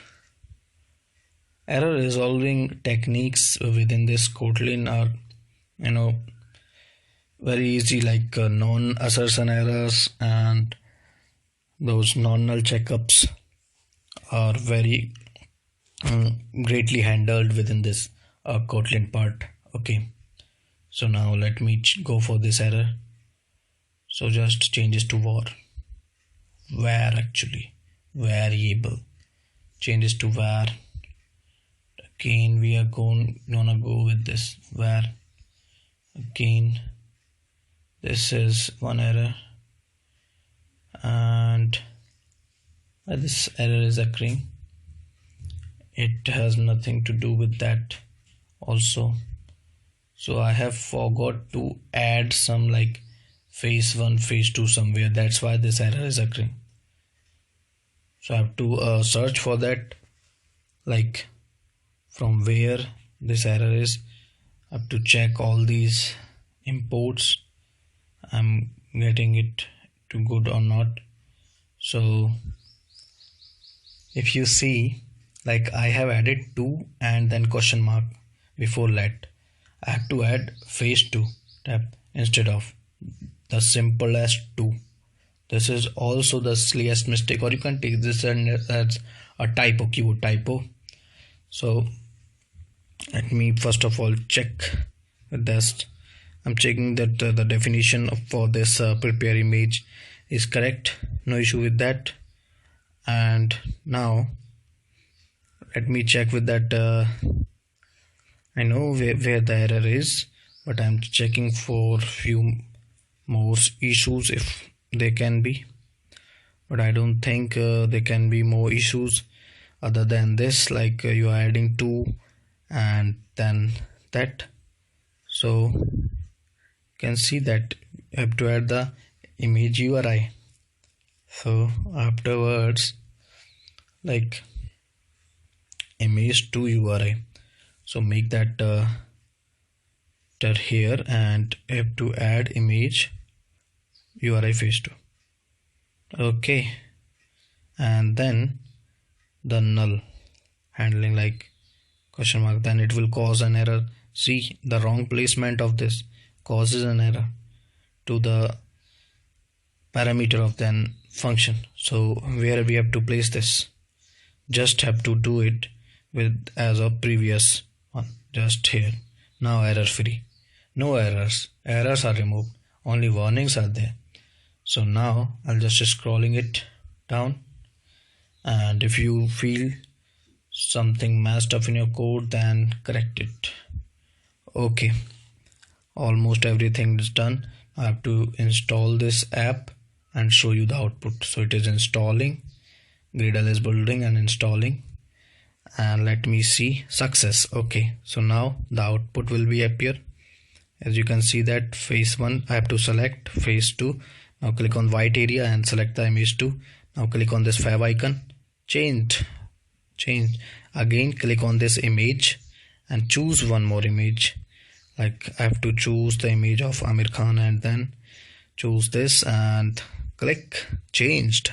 Error resolving techniques within this Kotlin are, very easy, like non-assertion errors and those non-null checkups are very greatly handled within this Kotlin part. Okay, so now let me go for this error. So just changes to variable, changes to var. Again we are gonna go with this var. Again this is one error, and this error is occurring. It has nothing to do with that also. So I have forgot to add some like phase 1, phase 2 somewhere. That's why this error is occurring. So I have to search for that, like from where this error is. I have to check all these imports. I'm getting it to good or not. So if you see, like I have added 2 and then question mark before let. I have to add phase 2 tab instead of the simple as 2. This is also the silliest mistake, or you can take this as a typo, keyword typo. So let me first of all check with this. I'm checking that the definition for this prepare image is correct. No issue with that. And now let me check with that. I know where the error is, but I'm checking for few more issues if they can be. But I don't think there can be more issues other than this, like you are adding 2 and then that. So you can see that you have to add the image URI. So afterwards, like image 2 URI. So make that here, and you have to add image URI phase 2. Okay, and then the null handling, like question mark, then it will cause an error. See, the wrong placement of this causes an error to the parameter of the function. So where we have to place this, just have to do it with as a previous one, just here. Now error free, no errors are removed, only warnings are there. So now I'll just scrolling it down, and if you feel something messed up in your code, then correct it. Okay, almost everything is done. I have to install this app and show you the output. So it is installing, Gradle is building and installing, and let me see, success. Okay, so now the output will be appear. As you can see that phase 1, I have to select phase 2. Now click on white area and select the image 2. Now click on this fav icon, change. Again click on this image and choose one more image. Like I have to choose the image of Amir Khan, and then choose this and click changed.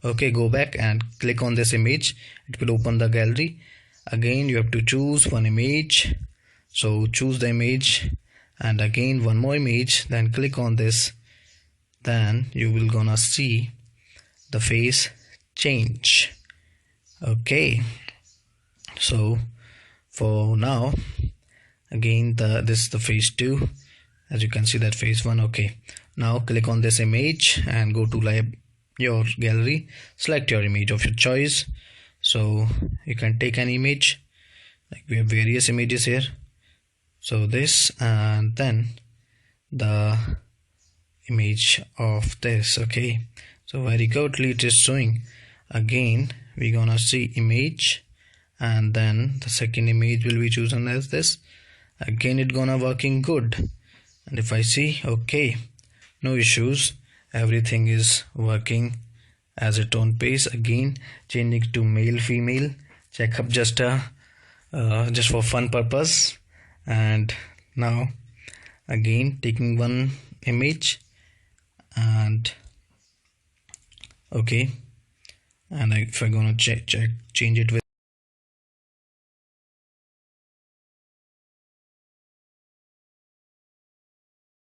Okay, go back and click on this image. It will open the gallery. Again you have to choose one image. So choose the image and again one more image, then click on this. Then you will gonna see the face change. Okay, so for now, again this is the phase 2. As you can see that phase 1. Okay, now click on this image and go to your gallery, select your image of your choice. So you can take an image, like we have various images here. So this, and then the image of this. Okay, so very goodly it is showing. Again we're gonna see image, and then the second image will be chosen as this. Again it gonna working good, and if I see, okay, no issues, everything is working as its own pace. Again changing to male female, check up just for fun purpose. And now again taking one image, and okay, and if I'm gonna change it with